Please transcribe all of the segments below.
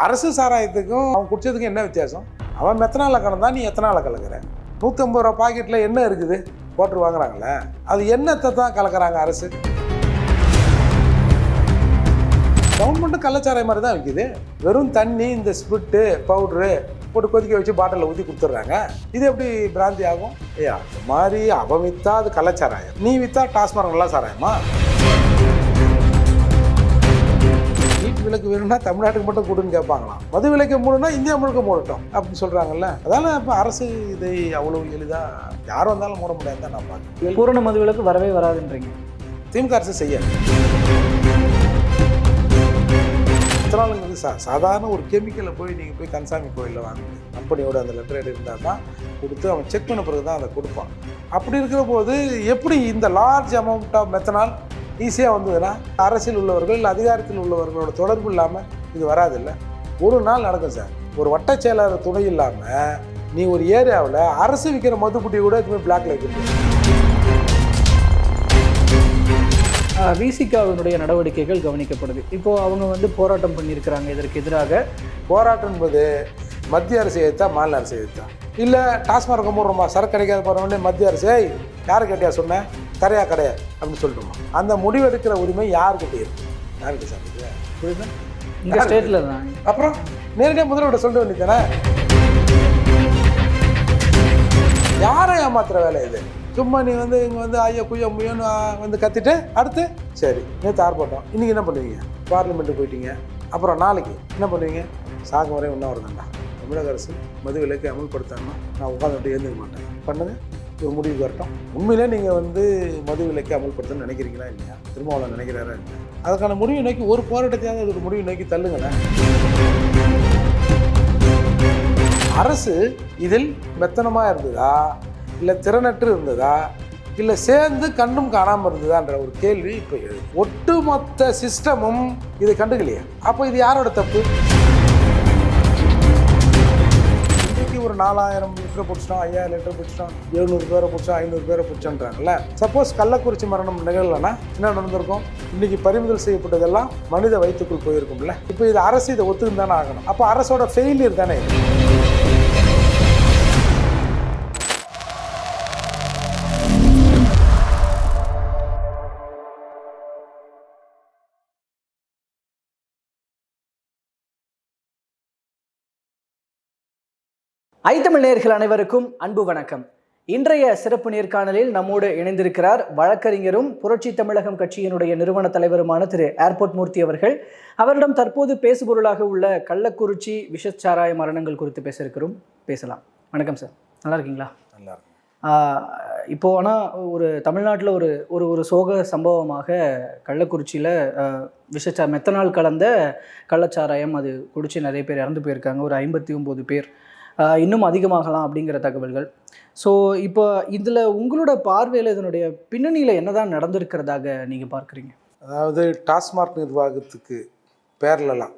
அரசு சாராயத்துக்கும் அவன் குடிச்சதுக்கும் என்ன வித்தியாசம்? அவன் மெத்தனால கலந்தா நீ எத்தனால கலக்கிற? 150 ரூபா பாக்கெட்டில் என்ன இருக்குது போட்டு வாங்குறாங்களே, அது என்னத்தை தான் கலக்கிறாங்க அரசு? கவர்மெண்ட்டும் கள்ளச்சாராய மாதிரி தான் விற்கிது. வெறும் தண்ணி, இந்த ஸ்பிரிட்டு பவுட்ரு போட்டு கொதிக்க வச்சு பாட்டிலில் ஊற்றி கொடுத்துட்றாங்க. இது எப்படி பிராந்தி ஆகும்? ஏயா இந்த மாதிரி அவன் விற்றா அது கள்ளச்சாராயம், நீ விற்றா டாஸ்மார்க் நல்லா சாராயமா? வீட்டு விலக்கு வேணும்னா தமிழ்நாட்டுக்கு மட்டும் கொடுன்னு கேட்பாங்களாம். மது விலக்கு மூடனா இந்தியா முழுக்க மூடட்டும் அப்படின்னு சொல்கிறாங்கல்ல. அதனால் இப்போ அரசு இதை அவ்வளோ எளிதாக யாரும் வந்தாலும் மூட முடியாது தான் நான் பார்க்குறேன். பூரண மது விலக்கு வரவே வராதுன்றீங்க. திமுக அரசு செய்ய மெத்தனாலுங்கிறது சாதாரண ஒரு கெமிக்கலை போய் நீங்கள் போய் கன்சாமி கோயிலில் வாங்குங்க, கம்பெனியோட அந்த லெட்டர் இருந்தால் தான் கொடுத்து அவன் செக் பண்ண பிறகு தான் அதை கொடுப்பான். அப்படி இருக்கிற போது எப்படி இந்த லார்ஜ் அமௌண்ட் ஆஃப் மெத்தனால் ஈஸியாக வந்ததுன்னா அரசியல் உள்ளவர்கள் இல்லை அதிகாரத்தில் உள்ளவர்களோட தொடர்பு இல்லாமல் இது வராது. இல்லை ஒரு நாள் நடக்கும் சார். ஒரு வட்டச் செயலாளர் துணை இல்லாமல் நீ ஒரு ஏரியாவில் அரசு விற்கிற மதுக்குட்டி கூட எதுவுமே பிளாக்ல வைக்க. விசிகாவினுடைய நடவடிக்கைகள் கவனிக்கப்படுது. இப்போது அவங்க போராட்டம் பண்ணியிருக்கிறாங்க இதற்கு எதிராக. போராட்டம் என்பது மத்திய அரசு எதிர்த்தா மாநில அரசு எதிர்த்தா? இல்லை டாஸ்மார்க் மூடுறோமா, சரக்கு கிடைக்காத போகிறவொடனே மத்திய அரசு யாரு கேட்டியா சொன்னேன், தரையா கிடையாது அப்படின்னு சொல்லிட்டுமா? அந்த முடிவெடுக்கிற உரிமை யாருக்கிட்ட இருக்கு? யாருக்கிட்ட சார்? புரியுது? இந்த ஸ்டேட்டில் தான். அப்புறம் நேரடியாக முதல்வர்கிட்ட சொல்ல வேண்டியதானே? யாரை ஏமாத்துற வேலை இது? சும்மா நீ இங்கே ஐயா குய்யா முயன்னு கத்திட்டு அடுத்து சரி நேற்று ஆர்ப்பாட்டம், இன்றைக்கி என்ன பண்ணுவீங்க? பார்லிமெண்ட்டு போயிட்டீங்க. அப்புறம் நாளைக்கு என்ன பண்ணுவீங்க? சாகும் வரை ஒன்றா வருதுண்டா. தமிழக அரசு மது விலக்கை அமல்படுத்தாமல் நான் உட்காந்துட்டு எழுந்துக்க மாட்டேன். பண்ணுங்கள், ஒரு முடிவுக்கு வரட்டும். உண்மையிலே நீங்கள் மது விலக்கை அமல்படுத்தணும்னு நினைக்கிறீங்களா இல்லையா? திருமாவளவன் நினைக்கிறாரா இல்லையா? அதுக்கான முடிவை நோக்கி ஒரு போராட்டத்தையாவது அது ஒரு முடிவை நோக்கி தள்ளுங்களேன். அரசு இதில் மெத்தனமாக இருந்ததா, இல்லை திறனற்று இருந்ததா, இல்லை சேர்ந்து கண்டும் காணாமல் இருந்ததான்ற ஒரு கேள்வி இப்போ எழுது. ஒட்டுமொத்த சிஸ்டமும் இதை கண்டுக்கலையே. அப்போ இது யாரோட தப்பு? இன்றைக்கு ஒரு 4000 லிட்டர் பிடிச்சிட்டோம், 5000 லிட்டர் பிடிச்சிட்டோம், 700 பேரை பிடிச்சோம், 500 பேரை பிடிச்சோன்றாங்கல்ல. சப்போஸ் கள்ளக்குறிச்சி மரணம் நிகழலைன்னா என்ன நடந்திருக்கும்? இன்னைக்கு பறிமுதல் செய்யப்பட்டதெல்லாம் மனித வயிற்றுக்குள் போயிருக்கும்ல. இப்போ இது அரசு இதை ஒத்துக்கு தானே ஆகணும். அப்போ அரசோட ஃபெயிலியர் தானே இது. ஐத்தமிழ் நேயர்கள் அனைவருக்கும் அன்பு வணக்கம். இன்றைய சிறப்பு நேர்காணலில் நம்மோடு இணைந்திருக்கிறார் வழக்கறிஞரும் புரட்சி தமிழகம் கட்சியினுடைய நிறுவன தலைவருமான திரு ஏர்போர்ட் மூர்த்தி அவர்கள். அவரிடம் தற்போது பேசுபொருளாக உள்ள கள்ளக்குறிச்சி விஷச்சாராய மரணங்கள் குறித்து பேசலாம். வணக்கம் சார், நல்லா இருக்கீங்களா? நல்லா இருக்கு. இப்போது ஆனால் ஒரு தமிழ்நாட்டில் ஒரு சோக சம்பவமாக கள்ளக்குறிச்சியில் மெத்தனால் கலந்த கள்ளச்சாராயம் அது குடிச்சு நிறைய பேர் இறந்து போயிருக்காங்க. ஒரு 59 பேர், இன்னும் அதிகமாகலாம் அப்படிங்கிற தகவல்கள். ஸோ இப்போ இதில் உங்களோட பார்வையில் இதனுடைய பின்னணியில் என்னதான் நடந்திருக்கிறதாக நீங்கள் பார்க்குறீங்க? அதாவது டாஸ்மார்க் நிர்வாகத்துக்கு பேரலாம்,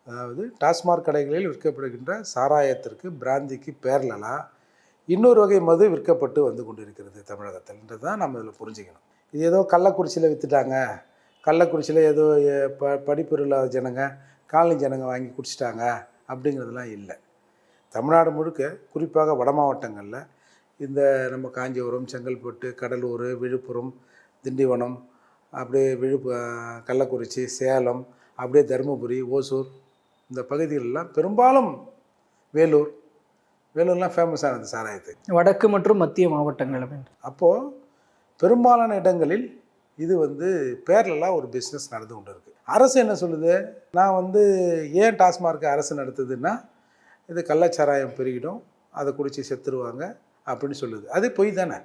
அதாவது டாஸ்மார்க் கடைகளில் விற்கப்படுகின்ற சாராயத்திற்கு பிராந்திக்கு பேரலாம் இன்னொரு வகை மது விற்கப்பட்டு வந்து கொண்டிருக்கிறது தமிழகத்தில்ன்றது தான் நம்ம இதில் புரிஞ்சுக்கணும். இது ஏதோ கள்ளக்குறிச்சியில் விற்றுட்டாங்க, கள்ளக்குறிச்சியில் ஏதோ படிப்பு இல்லாத ஜனங்க காலனி ஜனங்க வாங்கி குடிச்சிட்டாங்க அப்படிங்கிறதுலாம் இல்லை. தமிழ்நாடு முழுக்க, குறிப்பாக வட மாவட்டங்களில் இந்த நம்ம காஞ்சிபுரம், செங்கல்பட்டு, கடலூர், விழுப்புரம், திண்டிவனம், அப்படியே கள்ளக்குறிச்சி, சேலம், அப்படியே தருமபுரி, ஓசூர், இந்த பகுதிகளெலாம் பெரும்பாலும் வேலூர்லாம் ஃபேமஸானது சாராயத்துக்கு, வடக்கு மற்றும் மத்திய மாவட்டங்கள். அப்போது பெரும்பாலான இடங்களில் இது பேரலாம் ஒரு பிஸ்னஸ் நடந்து கொண்டு இருக்குது. அரசு என்ன சொல்லுது? நான் ஏன் டாஸ்மார்க் அரசு நடத்துதுன்னா இது கள்ளச்சாராயம் பெருகிடும், அதை குடித்து செத்துருவாங்க அப்படின்னு சொல்லுது. அது பொய் தானே.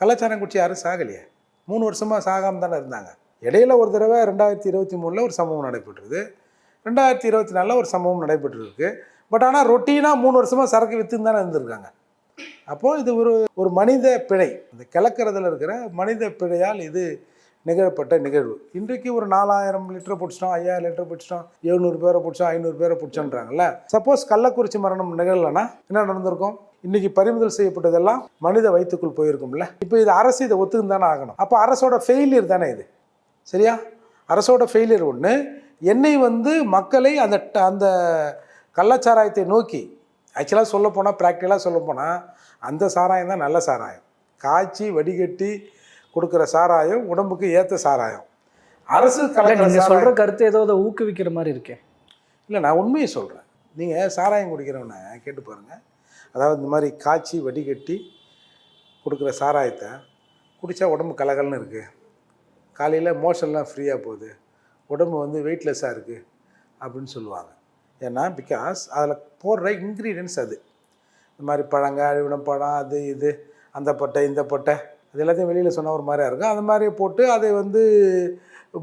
கள்ளச்சாராயம் குடிச்சு யாரும் சாகலையே, 3 வருஷமாக சாகாமல் தானே இருந்தாங்க. இடையில ஒரு தடவை 2023 ஒரு சம்பவம் நடைபெற்றுது, 2024 ஒரு சம்பவம் நடைபெற்றிருக்கு. பட் ஆனால் ரொட்டீனாக 3 வருஷமாக சரக்கு விற்றுன்னு தானே இருந்திருக்காங்க. அப்போது இது ஒரு மனித பிழை, இந்த கிளக்கிறதுல இருக்கிற மனித பிழையால் இது நிகழப்பட்ட நிகழ்வு. இன்றைக்கு ஒரு 4000 லிட்டர் பிடிச்சிட்டோம், 5000 லிட்டர் பிடிச்சிட்டோம், 700 பேரை பிடிச்சோம், 500 பேரை பிடிச்சோன்றாங்கல்ல. சப்போஸ் கள்ளக்குறிச்சி மரணம் நிகழலைன்னா என்ன நடந்திருக்கும்? இன்னைக்கு பறிமுதல் செய்யப்பட்டதெல்லாம் மனித வயிற்றுக்குள் போயிருக்கும்ல. இப்போ இது அரசு இதை ஒத்துக்கு தானே ஆகணும். அப்போ அரசோட ஃபெயிலியர் தானே இது, சரியா? அரசோட ஃபெயிலியர் ஒன்று. என்னை வந்து மக்களை அந்த அந்த கள்ளச்சாராயத்தை நோக்கி, ஆக்சுவலாக சொல்லப்போனால் ப்ராக்டிக்கலாக சொல்லப்போனால் அந்த சாராயம் தான் நல்ல சாராயம். காய்ச்சி வடிகட்டி கொடுக்குற சாராயம் உடம்புக்கு ஏற்ற சாராயம். அரசு நீங்கள் சொல்கிற கருத்து ஏதோ அதை ஊக்குவிக்கிற மாதிரி இருக்கே. இல்லை, நான் உண்மையை சொல்கிறேன். நீங்கள் சாராயம் குடிக்கிறவனை கேட்டு பாருங்கள். அதாவது இந்த மாதிரி காய்ச்சி வடிகட்டி கொடுக்குற சாராயத்தை குடித்தா உடம்பு கலகலன்னு இருக்குது, காலையில் மோஷன்லாம் ஃப்ரீயாக போகுது, உடம்பு வந்து வெயிட்லெஸ்ஸாக இருக்குது அப்படின்னு சொல்லுவாங்க. ஏன்னா பிகாஸ் அதில் போடுற இன்க்ரீடியன்ஸ் அது. இந்த மாதிரி பழங்க, அழுவினம் பழம், அது இது, அந்த பட்டை இந்த பட்டை, அது எல்லாத்தையும் வெளியில் சொன்னால் ஒரு மாதிரியாக இருக்கும். அந்த மாதிரி போட்டு அதை வந்து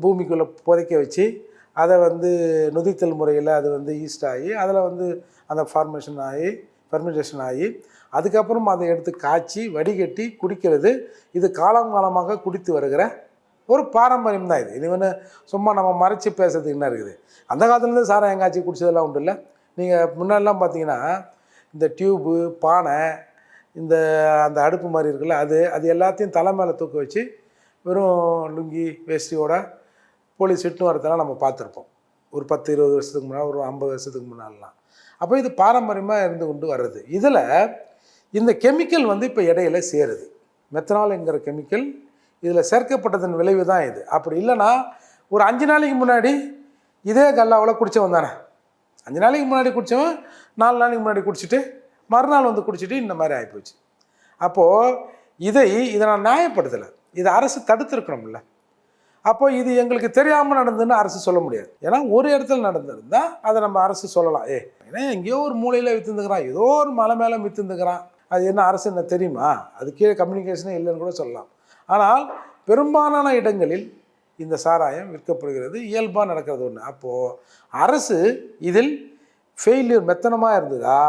பூமிக்குள்ளே புதைக்க வச்சு அதை வந்து நொதித்தல் முறையில் அது வந்து ஈஸ்ட் ஆகி அதில் வந்து அந்த ஃபெர்மெண்டேஷன் ஆகி அதுக்கப்புறம் அதை எடுத்து காய்ச்சி வடிகட்டி குடிக்கிறது. இது காலங்காலமாக குடித்து வருகிற ஒரு பாரம்பரியம் தான் இது. இது வந்து சும்மா நம்ம மறைச்சி பேசுறதுக்கு என்ன இருக்குது? அந்த காலத்துலேருந்து சாராயம் காய்ச்சி குடிச்சதெல்லாம் உண்டு இல்லை? நீங்கள் முன்னாடிலாம் பார்த்தீங்கன்னா இந்த டியூப்பு, பானை, இந்த அந்த அடுப்பு மாதிரி இருக்குல்ல, அது எல்லாத்தையும் தலை மேலே தூக்க வச்சு வெறும் லுங்கி வேஷ்டியோட போலீஸ் விட்டு வரதெல்லாம் நம்ம பார்த்துருப்போம். ஒரு 10-20 வருஷத்துக்கு முன்னால், ஒரு 50 வருஷத்துக்கு முன்னாடிலாம். அப்போ இது பாரம்பரியமாக இருந்து கொண்டு வர்றது. இதில் இந்த கெமிக்கல் வந்து இப்போ இடையில சேருது. மெத்தனால்ங்கிற கெமிக்கல் இதில் சேர்க்கப்பட்டதன் விளைவு தான் இது. அப்படி இல்லைன்னா ஒரு 5 நாளைக்கு முன்னாடி இதே கல்லாவில் குடித்தவன் தானே, 5 நாளைக்கு முன்னாடி குடித்தவன் 4 நாளைக்கு முன்னாடி குடிச்சிட்டு மறுநாள் வந்து குடிச்சிட்டு இந்த மாதிரி ஆகிப்போச்சு. அப்போது இதை நான் நியாயப்படுத்தலை, இதை அரசு தடுத்துருக்கணும்ல. அப்போ இது எங்களுக்கு தெரியாமல் நடந்ததுன்னு அரசு சொல்ல முடியாது. ஏன்னா ஒரு இடத்துல நடந்திருந்தால் அதை நம்ம அரசு சொல்லலாம். ஏன்னா எங்கேயோ ஒரு மூலையில் விற்றுந்துக்கிறான், ஏதோ ஒரு மலை மேலே விற்றுந்துக்கிறான், அது என்ன அரசு என்ன தெரியுமா? அது கீழே கம்யூனிகேஷனே இல்லைன்னு கூட சொல்லலாம். ஆனால் பெரும்பாலான இடங்களில் இந்த சாராயம் விற்கப்படுகிறது, இயல்பாக நடக்கிறது ஒன்று. அப்போது அரசு இதில் ஃபெயிலியர் மெத்தனமாக இருந்ததா,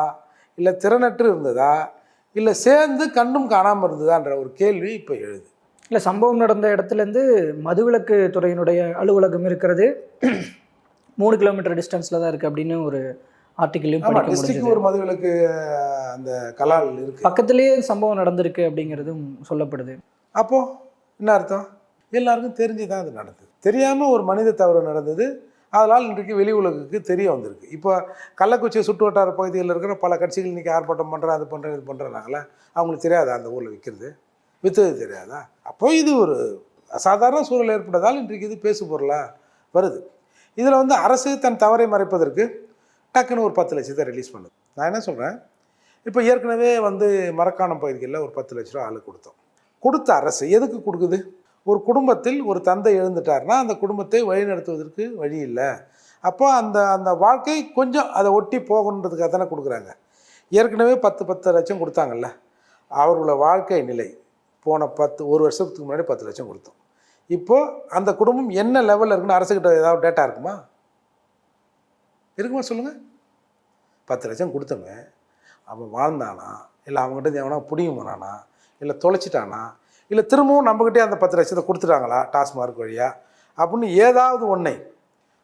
இல்லை திறனற்று இருந்ததா, இல்லை சேர்ந்து கண்டும் காணாமல் இருந்ததான்ற ஒரு கேள்வி இப்போ எழுது. இல்லை, சம்பவம் நடந்த இடத்துலேருந்து மதுவிலக்கு துறையினுடைய அலுவலகம் இருக்கிறது 3 கிலோமீட்டர் டிஸ்டன்ஸில் தான் இருக்குது அப்படின்னு ஒரு ஆர்டிக்கிளையும் படிக்க முடியுது. ஒரு மதுவிலக்கு அந்த கலால் இருக்குது, பக்கத்துலேயே சம்பவம் நடந்திருக்கு அப்படிங்கிறதும் சொல்லப்படுது. அப்போது என்ன அர்த்தம்? எல்லாருக்கும் தெரிஞ்சு தான் அது நடந்தது. தெரியாமல் ஒரு மனித தவறு நடந்தது, அதனால் இன்றைக்கு வெளி உலகுக்கு தெரிய வந்திருக்கு. இப்போ கள்ளக்குறிச்சி சுற்று வட்டார பகுதிகளில் இருக்கிற பல கட்சிகள் இன்றைக்கி ஆர்ப்பாட்டம் பண்ணுறேன், அது பண்ணுறேன், இது பண்ணுறாங்களே, அவங்களுக்கு தெரியாதா அந்த ஊரில் விற்றது தெரியாதா? அப்போ இது ஒரு அசாதாரண சூழல் ஏற்பட்டதால் இன்றைக்கு இது பேசு பொருளாக வருது. இதில் வந்து அரசு தன் தவறை மறைப்பதற்கு டக்குன்னு ஒரு 10 லட்சத்தை ரிலீஸ் பண்ணுது. நான் என்ன சொல்கிறேன், இப்போ ஏற்கனவே வந்து மரக்காணம் பகுதிகளில் ஒரு 10 லட்ச ரூபா ஆளு கொடுத்த அரசு எதுக்கு கொடுக்குது? ஒரு குடும்பத்தில் ஒரு தந்தை எழுந்துட்டார்னா அந்த குடும்பத்தை வழிநடத்துவதற்கு வழி இல்லை. அப்போ அந்த வாழ்க்கை கொஞ்சம் அதை ஒட்டி போகணுன்றதுக்காக தானே கொடுக்குறாங்க. ஏற்கனவே 10 லட்சம் கொடுத்தாங்கல்ல, அவர்களோட வாழ்க்கை நிலை போன 1 வருஷத்துக்கு முன்னாடி 10 லட்சம் கொடுத்தோம். இப்போது அந்த குடும்பம் என்ன லெவலில் இருக்குன்னு அரசுக்கிட்ட ஏதாவது டேட்டா இருக்குமா சொல்லுங்கள்? 10 லட்சம் கொடுத்தவன் அவன் வாழ்ந்தானா, இல்லை அவங்ககிட்ட எவனா பிடிங்க போனானா, இல்லை தொலைச்சிட்டானா, இல்லை திரும்பவும் நம்மக்கிட்டே அந்த 10 லட்சத்தை கொடுத்துட்டாங்களா டாஸ்மார்க் வழியாக அப்படின்னு ஏதாவது ஒன்றை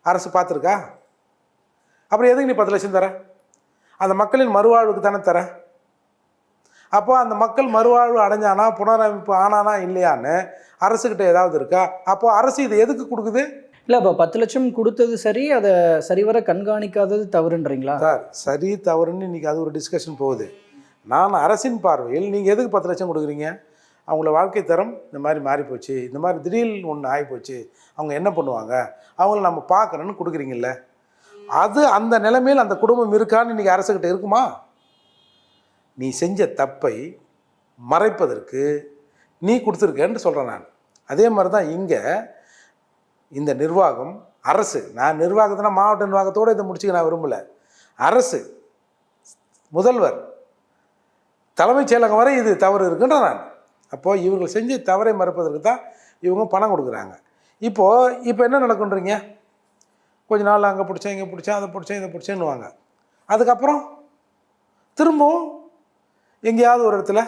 அரசு பார்த்துருக்கா? அப்புறம் எதுக்கு நீ 10 லட்சம் தர? அந்த மக்களின் மறுவாழ்வுக்கு தானே தர. அப்போ அந்த மக்கள் மறுவாழ்வு அடைஞ்சானா, புனரமைப்பு ஆனானா இல்லையான்னு அரசுக்கிட்ட ஏதாவது இருக்கா? அப்போது அரசு இதை எதுக்கு கொடுக்குது? இல்லை, இப்போ 10 லட்சம் கொடுத்தது சரி, அதை சரிவர கண்காணிக்காதது தவறுன்றீங்களா? சார், சரி தவறுன்னு இன்றைக்கி அது ஒரு டிஸ்கஷன் போகுது. நான் அரசின் பார்வையில் நீங்கள் எதுக்கு 10 லட்சம் கொடுக்குறீங்க? அவங்கள வாழ்க்கை தரம் இந்த மாதிரி மாறிப்போச்சு, இந்த மாதிரி திடீர்னு ஒன்று ஆகிப்போச்சு, அவங்க என்ன பண்ணுவாங்க, அவங்கள நம்ம பார்க்கணுன்னு கொடுக்குறீங்கல்ல, அது அந்த நிலைமையில் அந்த குடும்பம் இருக்கான்னு இன்றைக்கி அரசுக்கிட்ட இருக்குமா? நீ செஞ்ச தப்பை மறைப்பதற்கு நீ கொடுத்துருக்கேன்னு சொல்கிறேன் நான். அதே மாதிரி தான் இங்கே இந்த நிர்வாகம், அரசு, நான் நிர்வாகத்தினா மாவட்ட நிர்வாகத்தோடு இதை முடிச்சுக்க நான் விரும்பலை. அரசு, முதல்வர், தலைமைச் செயலகம் வரை இது தவறு இருக்குன்ற நான். அப்போது இவர்கள் செஞ்ச தவறை மறைப்பதற்கு தான் இவங்க பணம் கொடுக்குறாங்க. இப்போ என்ன நடக்குன்றீங்க? கொஞ்ச நாள் அங்கே பிடிச்சேன், இங்கே பிடிச்சேன், அதை பிடிச்சேன், இதை பிடிச்சேன்னுவாங்க. அதுக்கப்புறம் திரும்பவும் எங்கேயாவது ஒரு இடத்துல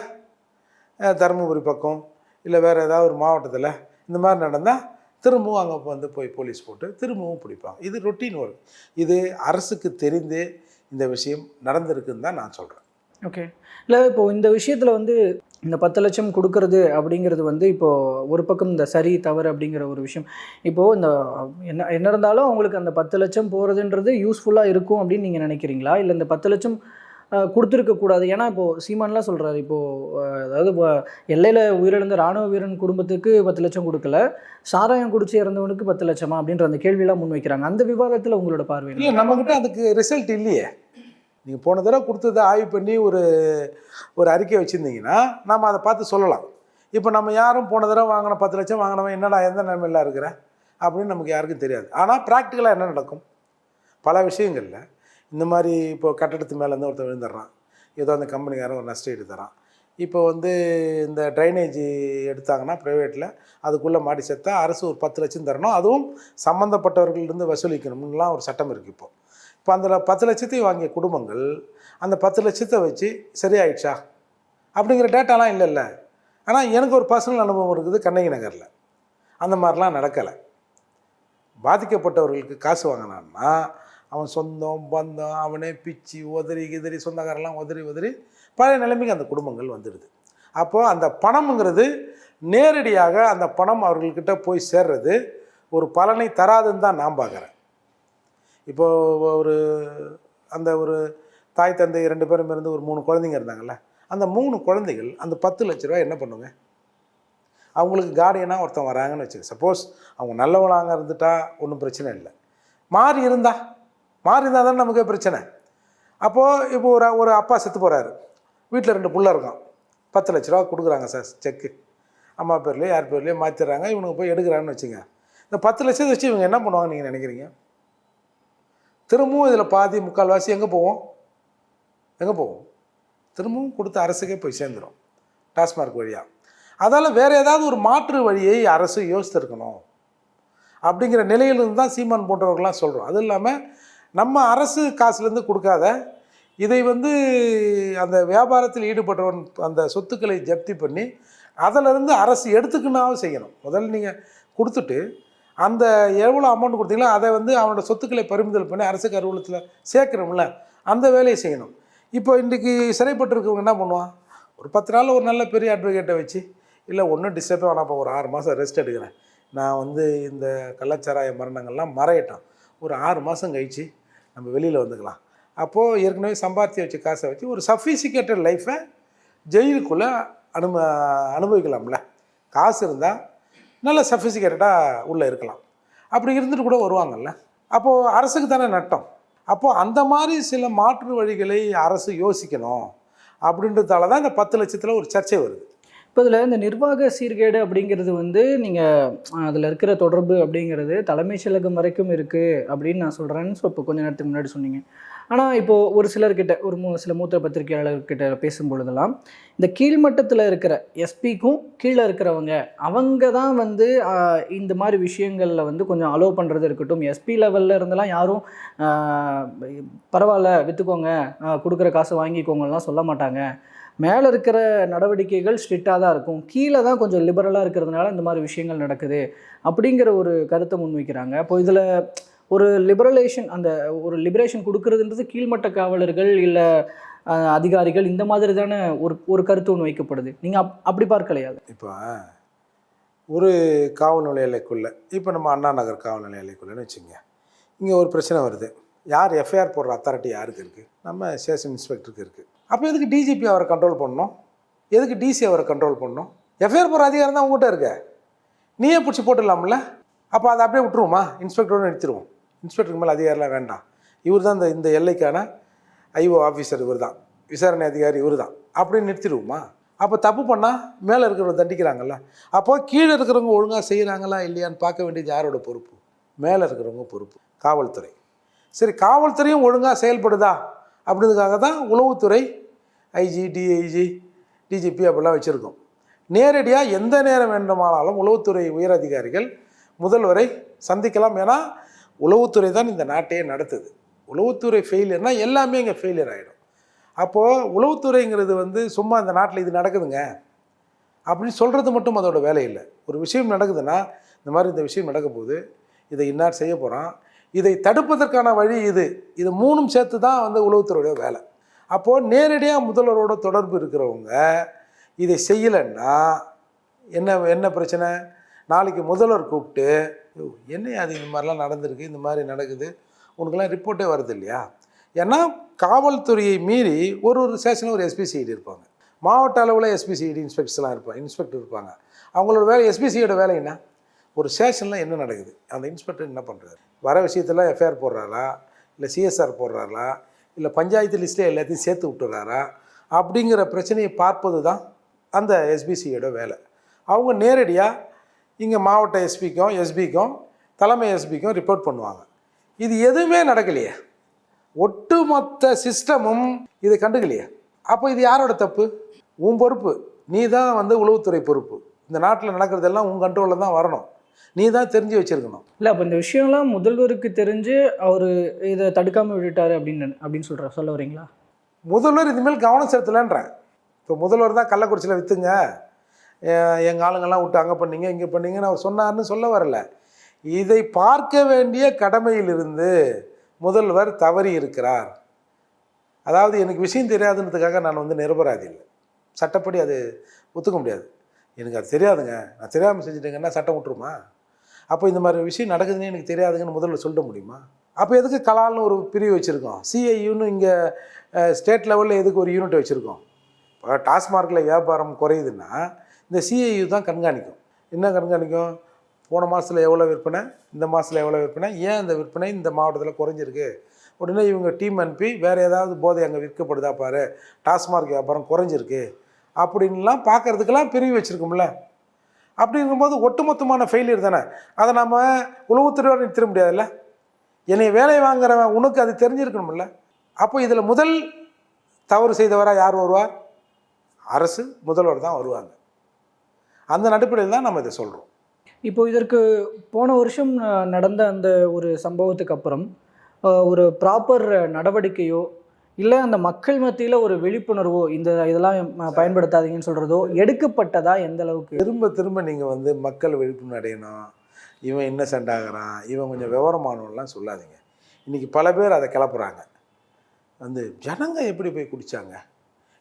தருமபுரி பக்கம் இல்லை வேறு ஏதாவது ஒரு மாவட்டத்தில் இந்த மாதிரி நடந்தால் திரும்பவும் அங்கே வந்து போய் போலீஸ் போட்டு திரும்பவும் பிடிப்பாங்க. இது ரொட்டீன் ஒர்க். இது அரசுக்கு தெரிந்தே இந்த விஷயம் நடந்திருக்குன்னு தான் நான் சொல்கிறேன். ஓகே. இல்லை, இப்போது இந்த விஷயத்தில் வந்து இந்த 10 லட்சம் கொடுக்கறது அப்படிங்கிறது வந்து இப்போது ஒரு பக்கம் இந்த சரி தவறு அப்படிங்கிற ஒரு விஷயம். இப்போது இந்த என்ன என்ன இருந்தாலும் அவங்களுக்கு அந்த 10 லட்சம் போகிறதுன்றது யூஸ்ஃபுல்லாக இருக்கும் அப்படின்னு நீங்கள் நினைக்கிறீங்களா? இல்லை இந்த 10 லட்சம் கொடுத்துருக்கக்கூடாது. ஏன்னா இப்போது சீமான்லாம் சொல்கிறாரு, இப்போது அதாவது எல்லையில் உயிரிழந்த இராணுவ வீரன் குடும்பத்துக்கு 10 லட்சம் கொடுக்கல, சாராயம் குடிச்சு இறந்தவனுக்கு 10 லட்சமா அப்படின்ற அந்த கேள்வியெல்லாம் முன்வைக்கிறாங்க. அந்த விவாதத்தில் உங்களோட பார்வை என்ன? இல்லை, நம்மக்கிட்ட அதுக்கு ரிசல்ட் இல்லையே. நீங்கள் போன தடவை கொடுத்ததை ஆய்வு பண்ணி ஒரு அறிக்கை வச்சுருந்தீங்கன்னா நம்ம அதை பார்த்து சொல்லலாம். இப்போ நம்ம யாரும் போன தடவை வாங்கின 10 லட்சம் வாங்கினவன் என்னடா எந்த நிலைமையில் இருக்கிற அப்படின்னு நமக்கு யாருக்கும் தெரியாது. ஆனால் ப்ராக்டிக்கலாக என்ன நடக்கும்? பல விஷயங்களில் இந்த மாதிரி இப்போ கட்டடத்து மேலேருந்து ஒருத்தர் விழுந்துடுறான், ஏதோ அந்த கம்பெனிக்காரன் ஒரு நஷ்டம் எடுத்து தரான். இப்போ வந்து இந்த ட்ரைனேஜ் எடுத்தாங்கன்னா ப்ரைவேட்டில் அதுக்குள்ளே மாட்டி செத்தா அரசு ஒரு 10 லட்சம் தரணும், அதுவும் சம்மந்தப்பட்டவர்களிருந்து வசூலிக்கணும்லாம் ஒரு சட்டம் இருக்குது. இப்போ அந்த 10 லட்சத்தையும் வாங்கிய குடும்பங்கள் அந்த 10 லட்சத்தை வச்சு சரியாயிடுச்சா அப்படிங்கிற டேட்டாலாம் இல்லைல்ல. ஆனால் எனக்கு ஒரு பர்சனல் அனுபவம் இருக்குது. கண்ணகி நகரில் அந்த மாதிரிலாம் நடக்கலை. பாதிக்கப்பட்டவர்களுக்கு காசு வாங்கினான்னா அவன் சொந்தம் பந்தம் அவனே பிச்சு உதறி சொந்தக்காரெல்லாம் உதறி பழைய நிலைமைக்கு அந்த குடும்பங்கள் வந்துடுது. அப்போது அந்த பணம்ங்கிறது நேரடியாக அந்த பணம் அவர்கள்கிட்ட போய் சேர்றது ஒரு பலனை தராதுன்னு தான் நான் பார்க்குறேன். இப்போது ஒரு தாய் தந்தை 2 பேரும் இருந்து ஒரு 3 குழந்தைங்க இருந்தாங்கல்ல, அந்த 3 குழந்தைகள் அந்த 10 லட்ச ரூபா என்ன பண்ணுங்க? அவங்களுக்கு கார்டியனாக ஒருத்தன் வராங்கன்னு வச்சுக்க. சப்போஸ் அவங்க நல்லவளாங்க இருந்துட்டா ஒன்றும் பிரச்சனை இல்லை. மாறி இருந்தால் தானே நமக்கு பிரச்சனை. அப்போது இப்போ ஒரு அப்பா செத்து போகிறாரு, வீட்டில் 2 புள்ள இருக்கான், 10 லட்ச ரூபா கொடுக்குறாங்க சார் செக்கு, அம்மா பேர்லேயோ யார் பேர்லேயோ மாற்றிடுறாங்க, இவனுக்கு போய் எடுக்கிறான்னு வச்சுங்க. இந்த 10 லட்சத்தை வச்சு இவங்க என்ன பண்ணுவாங்க நீங்கள் நினைக்கிறீங்க? திரும்பவும் இதில் பாதி முக்கால்வாசி எங்கே போவோம்? திரும்பவும் கொடுத்த அரசுக்கே போய் சேர்ந்துடும், டாஸ்மார்க் வழியாக. அதால் வேறு ஏதாவது ஒரு மாற்று வழியை அரசு யோசித்திருக்கணும் அப்படிங்கிற நிலையிலிருந்து தான் சீமான் போன்றவர்கள்லாம் சொல்கிறோம். அது இல்லாமல் நம்ம அரசு காசுலேருந்து கொடுக்காத இதை வந்து அந்த வியாபாரத்தில் ஈடுபட்டவன் அந்த சொத்துக்களை ஜப்தி பண்ணி அதிலிருந்து அரசு எடுத்துக்கினாவும் செய்யணும். முதல்ல நீங்கள் கொடுத்துட்டு அந்த எவ்வளோ அமௌண்ட் கொடுத்தீங்களோ அதை வந்து அவனோட சொத்துக்களை பறிமுதல் பண்ணி அரசு கருவூலத்தில் சேர்க்குறோம்ல, அந்த வேலையை செய்யணும். இப்போ இன்றைக்கி சிறைப்பட்டிருக்கவங்க என்ன பண்ணுவான்? ஒரு 10 நாள் ஒரு நல்ல பெரிய அட்வொகேட்டை வச்சு, இல்லை ஒன்றும் டிஸ்டர்பே வேணாப்பா, ஒரு 6 மாதம் ரெஸ்ட் எடுக்கிறேன், நான் வந்து இந்த கள்ளச்சாராய மரணங்கள்லாம் மறையட்டும், ஒரு 6 மாதம் கழித்து நம்ம வெளியில் வந்துக்கலாம். அப்போது ஏற்கனவே சம்பாதிச்சு வச்சு காசை வச்சு ஒரு சஃபிசிகேட்டட் லைஃப்பை ஜெயிலுக்குள்ளே அனுபவிக்கலாம்ல. காசு இருந்தால் நல்ல சஃபிசிகேட்டடாக உள்ளே இருக்கலாம். அப்படி இருந்துட்டு கூட வருவாங்கல்ல. அப்போது அரசுக்கு தானே நட்டம். அப்போது அந்த மாதிரி சில மாற்று வழிகளை அரசு யோசிக்கணும். அப்படின்றதால தான் இந்த 10 லட்சத்தில் ஒரு சர்ச்சை வருது. இப்போ இதில் இந்த நிர்வாக சீர்கேடு அப்படிங்கிறது வந்து நீங்கள் அதில் இருக்கிற தொடர்பு அப்படிங்கிறது தலைமைச் செயலகம் வரைக்கும் இருக்குது அப்படின்னு நான் சொல்கிறேன்னு இப்போ கொஞ்சம் நேரத்துக்கு முன்னாடி சொன்னீங்க. ஆனால் இப்போது ஒரு சிலர்கிட்ட சில மூத்த பத்திரிகையாளர்கிட்ட பேசும்பொழுதெல்லாம் இந்த கீழ்மட்டத்தில் இருக்கிற எஸ்பிக்கும் கீழே இருக்கிறவங்க அவங்க தான் வந்து இந்த மாதிரி விஷயங்களில் வந்து கொஞ்சம் அலோவ் பண்ணுறது இருக்கட்டும். எஸ்பி லெவலில் இருந்தெல்லாம் யாரும் பரவாயில்ல விற்றுக்கோங்க, கொடுக்குற காசை வாங்கிக்கோங்கலாம் சொல்ல மாட்டாங்க. மேலே இருக்கிற நடவடிக்கைகள் ஸ்ட்ரிக்டாக தான் இருக்கும், கீழே தான் கொஞ்சம் லிபரலாக இருக்கிறதுனால இந்த மாதிரி விஷயங்கள் நடக்குது அப்படிங்கிற ஒரு கருத்தை முன்வைக்கிறாங்க. அப்போ இதில் ஒரு லிபரலேஷன், அந்த ஒரு லிபரேஷன் கொடுக்கறதுன்றது கீழ்மட்ட காவலர்கள் இல்லை அதிகாரிகள் இந்த மாதிரி தானே ஒரு கருத்து ஒன்று வைக்கப்படுது. நீங்கள் அப்படி பார்க்கலையா? இப்போ ஒரு காவல் நிலையக்குள்ளே, இப்போ நம்ம அண்ணா நகர் காவல் நிலையக்குள்ளேன்னு வச்சுங்க, இங்கே ஒரு பிரச்சனை வருது. யார் எஃப்ஐஆர் போடுற அத்தாரிட்டி யாருக்கு இருக்குது? நம்ம ஸ்டேஷன் இன்ஸ்பெக்டருக்கு இருக்குது. அப்போ எதுக்கு டிஜிபி அவரை கண்ட்ரோல் பண்ணணும்? எதுக்கு டிசி அவரை கண்ட்ரோல் பண்ணணும்? எஃப்ஐஆர் போடுற அதிகாரம் தான் உங்கள்கிட்ட இருக்க, நீயே பிடிச்சி போட்டுடலாம்ல. அப்போ அதை அப்படியே விட்டுருவோமா? இன்ஸ்பெக்டரோடு நிறுத்திடுவோம். இன்ஸ்பெக்டருக்கு மேலே அதிகாரம்லாம் வேண்டாம், இவர் தான் இந்த எல்லைக்கான ஐஓ ஆஃபீஸர், இவர் தான் விசாரணை அதிகாரி, இவர் தான் அப்படின்னு நிறுத்திடுவோமா? அப்போ தப்பு பண்ணால் மேலே இருக்கிறவங்க தண்டிக்கிறாங்கல்ல. அப்போது கீழே இருக்கிறவங்க ஒழுங்காக செய்கிறாங்களா இல்லையான்னு பார்க்க வேண்டியது யாரோட பொறுப்பு? மேலே இருக்கிறவங்க பொறுப்பு, காவல்துறை. சரி, காவல்துறையும் ஒழுங்காக செயல்படுதா அப்படின்றதுக்காக தான் உளவுத்துறை ஐஜி, டிஐஜி, டிஜிபி அப்படிலாம் வச்சுருக்கோம். நேரடியாக எந்த நேரம் வேண்டுமானாலும் உளவுத்துறை உயர் அதிகாரிகள் முதல்வரை சந்திக்கலாம். ஏன்னா உளவுத்துறை தான் இந்த நாட்டையே நடத்துது. உளவுத்துறை ஃபெயிலியர்னால் எல்லாமே இங்கே ஃபெயிலியர் ஆகிடும். அப்போது உளவுத்துறைங்கிறது வந்து சும்மா இந்த நாட்டில் இது நடக்குதுங்க அப்படின்னு சொல்கிறது மட்டும் அதோட வேலை இல்லை. ஒரு விஷயம் நடக்குதுன்னா இந்த மாதிரி இந்த விஷயம் நடக்க போகுது, இதை இன்னார் செய்ய போகிறான், இதை தடுப்பதற்கான வழி இது 3ம் சேர்த்து தான் வந்து உளவுத்துறையோட வேலை. அப்போது நேரடியாக முதல்வரோட தொடர்பு இருக்கிறவங்க இதை செய்யலைன்னா என்ன என்ன பிரச்சனை? நாளைக்கு முதல்வர் கூப்பிட்டு என்ன அது இந்த மாதிரிலாம் நடந்திருக்கு, இந்த மாதிரி நடக்குது, உனக்கெல்லாம் ரிப்போர்ட்டே வருது இல்லையா? ஏன்னா காவல்துறையை மீறி ஒரு ஸ்டேஷனில் ஒரு எஸ்பிசிஐடி இருப்பாங்க, மாவட்ட அளவில் எஸ்பிசிஐடி இன்ஸ்பெக்டர்ஸ்லாம் இன்ஸ்பெக்டர் இருப்பாங்க. அவங்களோட வேலை, எஸ்பிசிஐயோட வேலை என்ன? ஒரு ஸ்டேஷனில் என்ன நடக்குது, அந்த இன்ஸ்பெக்டர் என்ன பண்ணுறாரு, வர விஷயத்தில் எஃப்ஐஆர் போடுறாரா, இல்லை சிஎஸ்ஆர் போடுறாரா, இல்லை பஞ்சாயத்து லிஸ்ட்டில் எல்லாத்தையும் சேர்த்து விட்டுறாரா, அப்படிங்கிற பிரச்சனையை பார்ப்பது தான் அந்த எஸ்பிசியோட வேலை. அவங்க நேரடியாக இங்கே மாவட்ட எஸ்பிக்கும் தலைமை எஸ்பிக்கும் ரிப்போர்ட் பண்ணுவாங்க. இது எதுவுமே நடக்கலையே, ஒட்டுமொத்த சிஸ்டமும் இதை கண்டுக்கலையே. அப்போ இது யாரோட தப்பு? உன் பொறுப்பு. நீ தான் வந்து உளவுத்துறை பொறுப்பு. இந்த நாட்டில் நடக்கிறதெல்லாம் உன் கண்ட்ரோலில் தான் வரணும், நீ தான் தெரிஞ்சு வச்சுருக்கணும். இல்லை, அப்போ இந்த விஷயம்லாம் முதல்வருக்கு தெரிஞ்சு அவர் இதை தடுக்காமல் விட்டுட்டாரு அப்படின்னு சொல்ல வரீங்களா? முதல்வர் இதுமாரி கவனம் செலுத்தலைன்றேன். இப்போ முதல்வர் தான் கள்ளக்குறிச்சியில் விற்றுங்க, எங்கள் ஆளுங்கள்லாம் விட்டு அங்கே பண்ணீங்க இங்கே பண்ணீங்கன்னு அவர் சொன்னார்னு சொல்ல வரல. இதை பார்க்க வேண்டிய கடமையிலிருந்து முதல்வர் தவறி இருக்கிறார். அதாவது எனக்கு விஷயம் தெரியாதுன்றதுக்காக நான் வந்து நிரபராதி இல்லை, சட்டப்படி அது ஒத்துக்க முடியாது. எனக்கு அது தெரியாதுங்க, நான் தெரியாமல் செஞ்சுட்டேங்கன்னா சட்டம் விட்டுருமா? அப்போ இந்த மாதிரி விஷயம் நடக்குதுன்னு எனக்கு தெரியாதுங்கன்னு முதல்ல சொல்ல முடியுமா? அப்போ எதுக்கு கலால்னு ஒரு பிரிவு வச்சுருக்கோம், சிஐயுன்னு இங்கே ஸ்டேட் லெவலில் எதுக்கு ஒரு யூனிட் வச்சுருக்கோம்? இப்போ டாஸ்மார்க்கில் வியாபாரம் குறையுதுன்னா இந்த சிஐயு தான் கண்காணிக்கும். என்ன கண்காணிக்கும்? போன மாதத்தில் எவ்வளோ விற்பனை, இந்த மாதத்தில் எவ்வளோ விற்பனை, ஏன் இந்த விற்பனை இந்த மாவட்டத்தில் குறைஞ்சிருக்கு, உடனே இவங்க டீம் அனுப்பி வேறு ஏதாவது போதை அங்கே விற்கப்படுதா பாரு, டாஸ்மார்க் வியாபாரம் குறைஞ்சிருக்கு அப்படின்லாம் பார்க்குறதுக்கெல்லாம் பிரிவு வச்சுருக்கோம்ல. அப்படி இருக்கும்போது ஒட்டுமொத்தமான ஃபெயிலியர் தானே. அதை நம்ம உளவுத்துறையோடு நிறுத்த முடியாதுல்ல. என்னை வேலை வாங்குறவன் உனக்கு அது தெரிஞ்சிருக்கணும்ல. அப்போ இதில் முதல் தவறு செய்தவராக யார் வருவார்? அரசு, முதல்வர் தான் வருவாங்க. அந்த நடைமுறையில் தான் நம்ம இதை சொல்கிறோம். இப்போ இதற்கு போன வருஷம் நடந்த அந்த ஒரு சம்பவத்துக்கு அப்புறம் ஒரு ப்ராப்பர் நடவடிக்கையோ இல்லை அந்த மக்கள் மத்தியில் ஒரு விழிப்புணர்வோ இதெல்லாம் பயன்படுத்தாதீங்கன்னு சொல்கிறதோ எடுக்கப்பட்டதா? எந்த அளவுக்கு? திரும்ப திரும்ப நீங்கள் வந்து மக்கள் விழிப்புணர்வு அடையணும், இவன் இன்னசென்ட் ஆகிறான், இவன் கொஞ்சம் விவரமானவன்லாம் சொல்லாதீங்க. இன்றைக்கி பல பேர் அதை கிளப்புறாங்க. வந்து ஜனங்க எப்படி போய் குடித்தாங்க,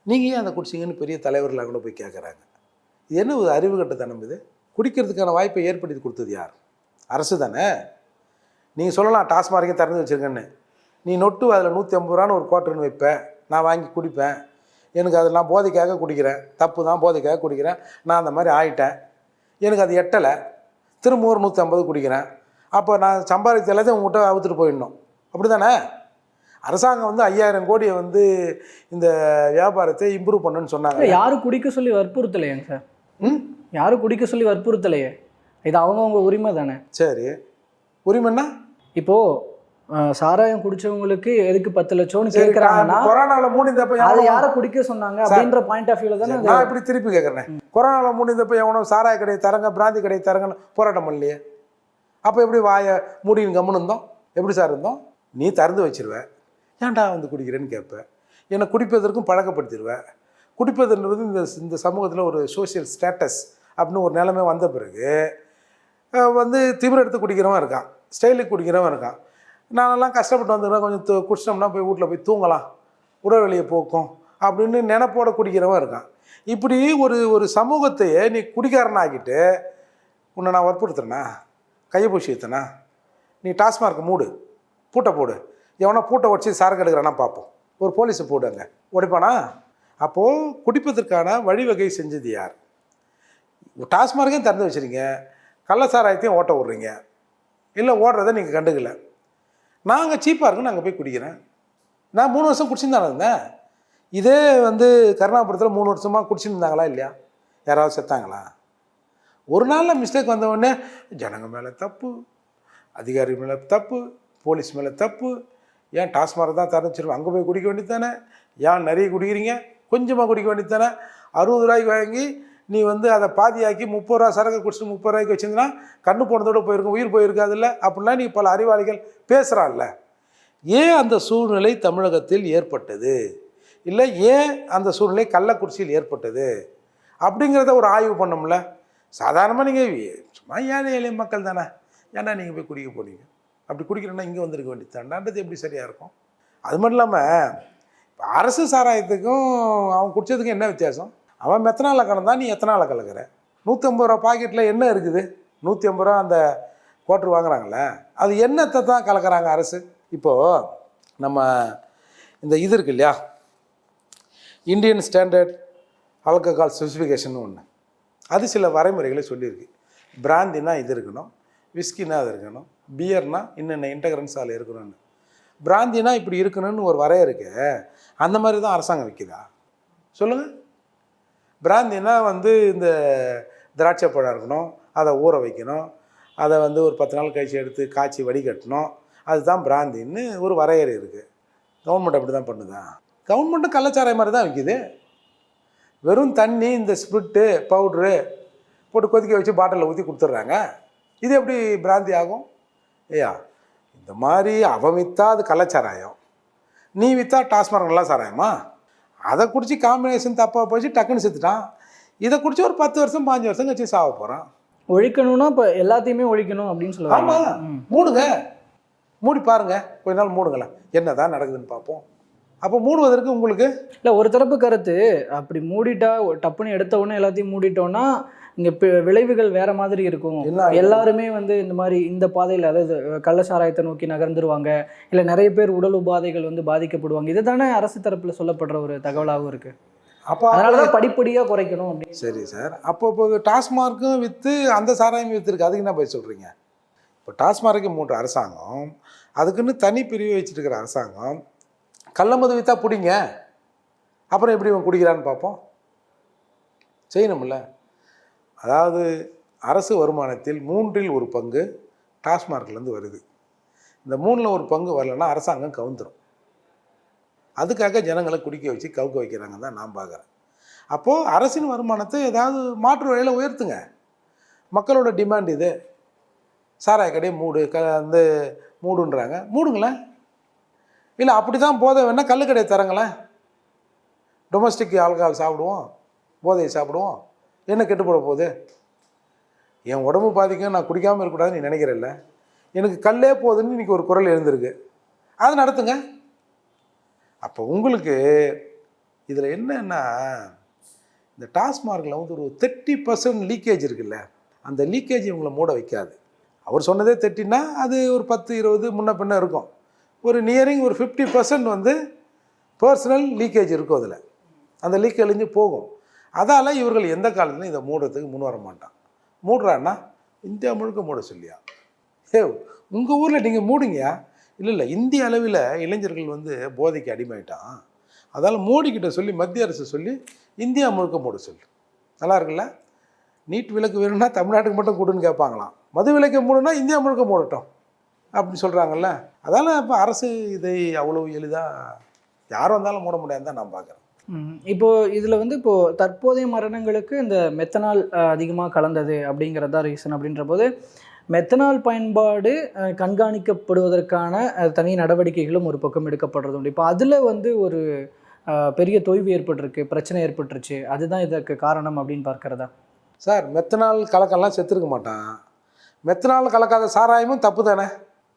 நீங்கள் ஏன் அதை குடிச்சிங்கன்னு பெரிய தலைவர்களாக கூட போய் கேட்குறாங்க. இது என்ன ஒரு அறிவு கட்டத்தனம் இது? குடிக்கிறதுக்கான வாய்ப்பை ஏற்படுத்தி கொடுத்தது யார்? அரசு தானே. நீங்கள் சொல்லலாம் டாஸ்மார்க்கே திறந்து வச்சுருக்கேன்னு, நீ நொட்டு அதில் 150 ரூபான்னு ஒரு குவார்ட்டர்னு வைப்பேன், நான் வாங்கி குடிப்பேன், எனக்கு அது நான் போதைக்காக குடிக்கிறேன், தப்பு தான், போதைக்காக குடிக்கிறேன், நான் அந்த மாதிரி ஆகிட்டேன், எனக்கு அது எட்டலை, திரும்ப ஒரு 150 குடிக்கிறேன், அப்போ நான் சம்பாதித்த எல்லாத்தையும் உங்கள்கிட்ட அவுத்துட்டு போயிடணும், அப்படி தானே? அரசாங்கம் வந்து 5000 கோடியை வந்து இந்த வியாபாரத்தை இம்ப்ரூவ் பண்ணுன்னு சொன்னாங்க. யாரும் குடிக்க சொல்லி வற்புறுத்தலையாங்க சார்? யாரும் குடிக்க சொல்லி வற்புறுத்தலையே, இது அவங்கவுங்க உரிமை தானே. சரி, உரிமைன்னா இப்போது சாராயம் குடிச்சவங்களுக்கு எதுக்கு 10 லட்சம்னு கேட்குறாங்கன்னா, கொரோனாவில் மூடிந்தப்ப அதை யாரை குடிக்க சொன்னாங்க அப்படின்ற பாயிண்ட் ஆஃப் வியூவில் தானே. நான் இப்படி திருப்பி கேட்குறேன், கொரோனாவில் மூடிந்தப்போ எவனோ சாராய கடையை தரங்க, பிராந்தி கடையை தரங்கன்னு போராட்டம் பண்ணலையே, அப்போ எப்படி வாயை மூடின்னு கம்முன்னு இருந்தோம்? எப்படி சார் இருந்தோம்? நீ திறந்து வச்சிருவேன், ஏன்டா வந்து குடிக்கிறேன்னு கேட்பேன், என்னை குடிப்பதற்கும் பழக்கப்படுத்திடுவேன். குடிப்பதுன்றது இந்த சமூகத்தில் ஒரு சோஷியல் ஸ்டேட்டஸ் அப்படின்னு ஒரு நிலைமை வந்த பிறகு வந்து திமிர் எடுத்து குடிக்கிறவன் இருக்கான், ஸ்டைலுக்கு குடிக்கிறவன் இருக்கான். நானெல்லாம் கஷ்டப்பட்டு வந்துக்கிறேன், கொஞ்சம் குடிச்சிட்டோம்னா போய் வீட்டில் போய் தூங்கலாம், உடல் வெளியே போக்கும் அப்படின்னு நினைப்போட குடிக்கிறவன் இருக்கான். இப்படி ஒரு சமூகத்தையே நீ குடிக்காரனாகிட்டு உன்னை நான் வற்புறுத்துறேனா, கையை பூசி ஏற்றுனா, நீ டாஸ்மார்க் மூடு, பூட்டை போடு, எவனா பூட்டை வச்சு சரக்கு எடுக்கிறானா பார்ப்போம், ஒரு போலீஸை போடுங்க, உடைப்பானா? அப்போது குடிப்பதற்கான வழிவகை செஞ்சது யார்? டாஸ்மார்க்கையும் திறந்து வச்சுருங்க, கள்ளசாராயத்தையும் ஓட்ட விட்றீங்க, இல்லை ஓடுறதை நீங்கள் கண்டுக்கல. நாங்கள் சீப்பாக இருக்குன்னு நாங்கள் போய் குடிக்கிறேன். நான் 3 வருஷம் குடிச்சுன்னு தானே இருந்தேன். இதே வந்து கருணாபுரத்தில் 3 வருஷமாக குடிச்சுன்னு இருந்தாங்களா இல்லையா? யாராவது செத்தாங்களா? ஒரு நாளில் மிஸ்டேக் வந்தவுடனே ஜனங்க மேலே தப்பு, அதிகாரி மேலே தப்பு, போலீஸ் மேலே தப்பு, ஏன் டாஸ்மார்க் தான் திறந்துச்சிருவோம், அங்கே போய் குடிக்க வேண்டியது தானே, ஏன் நிறைய குடிக்கிறீங்க, கொஞ்சமாக குடிக்க வேண்டியது தானே, 60 ரூபாய்க்கு வாங்கி நீ வந்து அதை பாதியாக்கி 30 ரூபா சரக்கு குடிச்சிட்டு 30 ரூபாய்க்கு வச்சுருந்தா கண்ணு போனதோட போயிருக்கும், உயிர் போயிருக்காதுல்ல அப்படின்னா நீ பல அறிவாளிகள் பேசுகிறான்ல. ஏன் அந்த சூழ்நிலை தமிழகத்தில் ஏற்பட்டது, இல்லை ஏன் அந்த சூழ்நிலை கள்ளக்குறிச்சியில் ஏற்பட்டது அப்படிங்கிறத ஒரு ஆய்வு பண்ணோம்ல. சாதாரணமாக நீங்கள் சும்மா ஏழை எளிய மக்கள் தானே, ஏன்னா நீங்கள் போய் குடிக்க போனீங்க, அப்படி குடிக்கிறேன்னா இங்கே வந்துருக்க வேண்டியது தாண்டான்றது எப்படி சரியாக இருக்கும்? அது மட்டும் இல்லாமல் அரசு சாராயத்துக்கும் அவன் குடித்ததுக்கும் என்ன வித்தியாசம்? அவன் மெத்தனாலில் கலந்தா நீ எத்தனால கலக்கிற? 150 ரூபா பாக்கெட்டில் என்ன இருக்குது? 150 ரூபா அந்த கோட்ரு வாங்குறாங்கள்ல, அது என்னத்தை தான் கலக்கிறாங்க அரசு? இப்போது நம்ம இந்த இது இருக்கு இல்லையா, இந்தியன் ஸ்டாண்டர்ட் ஆல்கஹால் ஸ்பெசிஃபிகேஷன் ஒன்று, அது சில வரைமுறைகளை சொல்லியிருக்கு. பிராந்தினா இது இருக்கணும், விஸ்கினா அது இருக்கணும், பியர்னா இன்னென்ன இன்டகிரன்ஸ் அதில் இருக்கணும்னு. பிராந்தினா இப்படி இருக்கணும்னு ஒரு வரைய இருக்கு. அந்த மாதிரி தான் அரசாங்கம் விற்கிதா சொல்லுங்கள்? பிராந்தினா வந்து இந்த திராட்சை பழம் இருக்கணும், அதை ஊற வைக்கணும், அதை வந்து ஒரு 10 நாள் கழிச்சு எடுத்து காய்ச்சி வடிகட்டணும், அதுதான் பிராந்தின்னு ஒரு வரையறை இருக்குது. கவர்மெண்ட் அப்படி தான் பண்ணுதா? கவர்மெண்ட்டும் கள்ளச்சாராய மாதிரி தான் விற்கிது. வெறும் தண்ணி, இந்த ஸ்பிரிட்டு பவுட்ரு போட்டு கொதிக்க வச்சு பாட்டிலில் ஊற்றி கொடுத்துட்றாங்க. இது எப்படி பிராந்தி ஆகும்? ஐயா, இந்த மாதிரி அவன் விற்றா அது கள்ளச்சாராயம், நீ விற்றா டாஸ்மார்க் நல்லா சாராயமா? அதை குடிச்சு காம்பினேஷன் தப்பாக போச்சு, டக்குன்னு செத்துட்டான். இதை குடிச்சு ஒரு 10 வருஷம் 5 வருஷம் கழிச்சு சாக போகிறான். ஒழிக்கணும்னா இப்போ எல்லாத்தையுமே ஒழிக்கணும் அப்படின்னு சொல்லுவாங்க. ஆமாம், மூடுங்க, மூடி பாருங்க, கொஞ்ச நாள் மூடுங்களேன், என்ன தான் நடக்குதுன்னு பார்ப்போம். அப்போ மூடுவதற்கு உங்களுக்கு இல்லை, ஒரு தரப்பு கருத்து அப்படி மூடிட்டா டப்புன்னு எடுத்த உடனே எல்லாத்தையும் மூடிட்டோன்னா இங்கே விளைவுகள் வேற மாதிரி இருக்கும். எல்லாருமே வந்து இந்த மாதிரி இந்த பாதையில், அதாவது கள்ளச்சாராயத்தை நோக்கி நகர்ந்துருவாங்க, இல்லை நிறைய பேர் உடல் உபாதைகள் வந்து பாதிக்கப்படுவாங்க. இதுதானே அரசு தரப்பில் சொல்லப்படுற ஒரு தகவலாகவும் இருக்குது. அப்போ அதனால தான் படிப்படியாக குறைக்கணும் அப்படின்னு. சரி சார், அப்போ இப்போ டாஸ்மார்க்கும் விற்று அந்த சாராயமும் விற்றுருக்கு, அதுக்கு என்ன போய் சொல்கிறீங்க? இப்போ டாஸ்மார்க்கு மூன்று அரசாங்கம், அதுக்குன்னு தனி பிரிவு வச்சுருக்கிற அரசாங்கம், கள்ளமது விற்றா பிடிங்க, அப்புறம் எப்படி இவன் குடிக்கிறான்னு பார்ப்போம். செய்யணும்ல. அதாவது அரசு வருமானத்தில் 3இல் 1 பங்கு டாஸ்மார்க்லேருந்து வருது. இந்த 3இல் 1 பங்கு வரலன்னா அரசாங்கம் கவுந்துடும். அதுக்காக ஜனங்களை குடிக்க வச்சு கவுக்க வைக்கிறாங்க தான் நான் பார்க்குறேன். அப்போது அரசின் வருமானத்தை ஏதாவது மாற்று வழியில் உயர்த்துங்க. மக்களோட டிமாண்ட் இது. சாராய கடையை மூடு, வந்து மூடுன்றாங்க, மூடுங்களேன். இல்லை அப்படி தான் போதை வேணால் கள்ளுக்கடையை தரங்களேன். டொமஸ்டிக் ஆல்கஹால் சாப்பிடுவோம், போதையை சாப்பிடுவோம், என்ன கெட்டு போட போகுது? என் உடம்பு பாதிக்கும், நான் குடிக்காமல் இருக்கக்கூடாதுன்னு நீ நினைக்கிறல்ல, எனக்கு கல்லே போகுதுன்னு இன்றைக்கி ஒரு குரல் எழுந்திருக்கு, அது நடத்துங்க. அப்போ உங்களுக்கு இதில் என்னன்னா, இந்த டாஸ்மார்க்கில் வந்து ஒரு 30% லீக்கேஜ் இருக்குல்ல, அந்த லீக்கேஜ் இவங்களை மூட வைக்காது. அவர் சொன்னதே 30ன்னா அது ஒரு 10-20 முன்ன பின்ன இருக்கும். ஒரு நியரிங் ஒரு 50% வந்து பர்சனல் லீக்கேஜ் இருக்கும். அதில் அந்த லீக் அழிஞ்சு போகும். அதால் இவர்கள் எந்த காலத்துலையும் இதை மூடுறதுக்கு முன் வர மாட்டான். மூடுறான்னா இந்தியா முழுக்க மூட சொல்லியா? உங்கள் ஊரில் நீங்கள் மூடுங்கயா? இல்லை, இந்திய அளவில் இளைஞர்கள் வந்து போதைக்கு அடிமையிட்டான். அதால் மோடிக்கிட்ட சொல்லி, மத்திய அரசு சொல்லி இந்தியா முழுக்க மூட சொல்லு. நல்லா இருக்குல்ல? நீட் விலக்கு வேணும்னா தமிழ்நாட்டுக்கு மட்டும் கொடுன்னு கேட்பாங்களாம், மது விலக்கை மூடுனா இந்தியா முழுக்க மூடட்டும் அப்படின்னு சொல்கிறாங்கல்ல. அதால் இப்போ அரசு இதை அவ்வளோ எளிதாக யார் வந்தாலும் மூட முடியாது தான் நான் பார்க்குறேன். இப்போது இதில் வந்து இப்போது தற்போதைய மரணங்களுக்கு இந்த மெத்தனால் அதிகமாக கலந்தது அப்படிங்கிறது தான் ரீசன். அப்படின்ற போது மெத்தனால் பயன்பாடு கண்காணிக்கப்படுவதற்கான தனி நடவடிக்கைகளும் ஒரு பக்கம் எடுக்கப்படுறது உண்டு. இப்போ அதில் வந்து ஒரு பெரிய தொய்வு ஏற்பட்டிருக்கு, பிரச்சனை ஏற்பட்டுருச்சு, அதுதான் இதற்கு காரணம் அப்படின்னு பார்க்குறதா? சார், மெத்தனால் கலக்கெல்லாம் செத்துருக்க மாட்டான். மெத்தனால் கலக்காத சாராயமும் தப்பு தானே?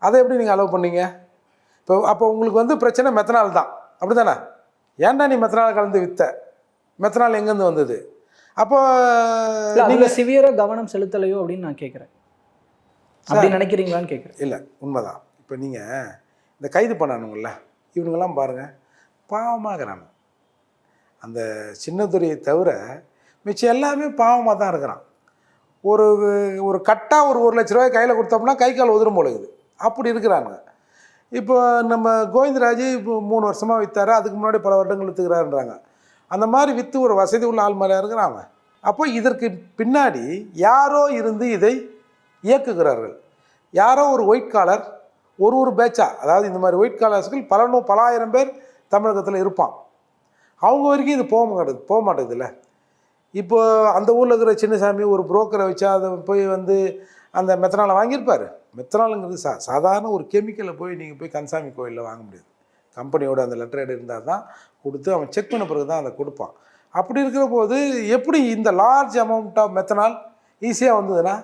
அதை எப்படி நீங்கள் அலோவ் பண்ணீங்க? இப்போ அப்போ உங்களுக்கு வந்து பிரச்சனை மெத்தனால் தான், அப்படி தானே? ஏன்டா நீ மெத்தனால் கலந்து விற்ற? மெத்தனால் எங்கேருந்து வந்தது? அப்போ நீங்கள் சிவியராக கவனம் செலுத்தலையோ அப்படின்னு நான் கேட்குறேன். அப்படி நினைக்கிறீங்களான்னு கேட்குறேன். இல்லை, உண்மைதான். இப்போ நீங்கள் இந்த கைது பண்ணணுங்கள, இவனுங்கெல்லாம் பாருங்கள் பாவமாகறாங்க. அந்த சின்னதுரையை தவிர மிச்சம் எல்லாமே பாவமாக தான் இருக்கிறான். ஒரு கட்டாக ஒரு 1 லட்ச ரூபாய் கையில் கொடுத்தோம்னா கை கால் உதிரும் போலகுது, அப்படி இருக்கிறாங்க. இப்போ நம்ம கோவிந்தராஜ் இப்போ 3 வருஷமாக விற்றாரு, அதுக்கு முன்னாடி பல வருடங்கள் விற்றுக்கிறாருன்றாங்க. அந்த மாதிரி விற்று ஒரு வசதி உள்ள ஆள் மாதிரியாக இருக்கிறாங்க. அப்போ இதற்கு பின்னாடி யாரோ இருந்து இதை இயக்குகிறார்கள். யாரோ ஒரு ஒயிட் காலர், ஒரு பேட்சா, அதாவது இந்த மாதிரி ஒயிட் காலர்ஸ்கள் பல ஆயிரம் பேர் தமிழகத்தில் இருப்பான். அவங்க வரைக்கும் இது போக மாட்டேங்குதுல்ல. இப்போ அந்த ஊரில் இருக்கிற சின்னசாமி ஒரு புரோக்கரை வச்சா அதை போய் வந்து அந்த மெத்தனாலை வாங்கியிருப்பார். மெத்தனாலுங்கிறது சாதாரண ஒரு கெமிக்கலை போய் நீங்கள் போய் கன்சாமி கோயிலில் வாங்க முடியாது. கம்பெனியோட அந்த லெட்டர் ஹெட் இருந்தால் தான் கொடுத்து அவன் செக் பண்ண பிறகு தான் அதை கொடுப்பான். அப்படி இருக்கிற போது எப்படி இந்த லார்ஜ் அமௌண்ட் ஆஃப் மெத்தனால் ஈஸியாக வந்ததுன்னா,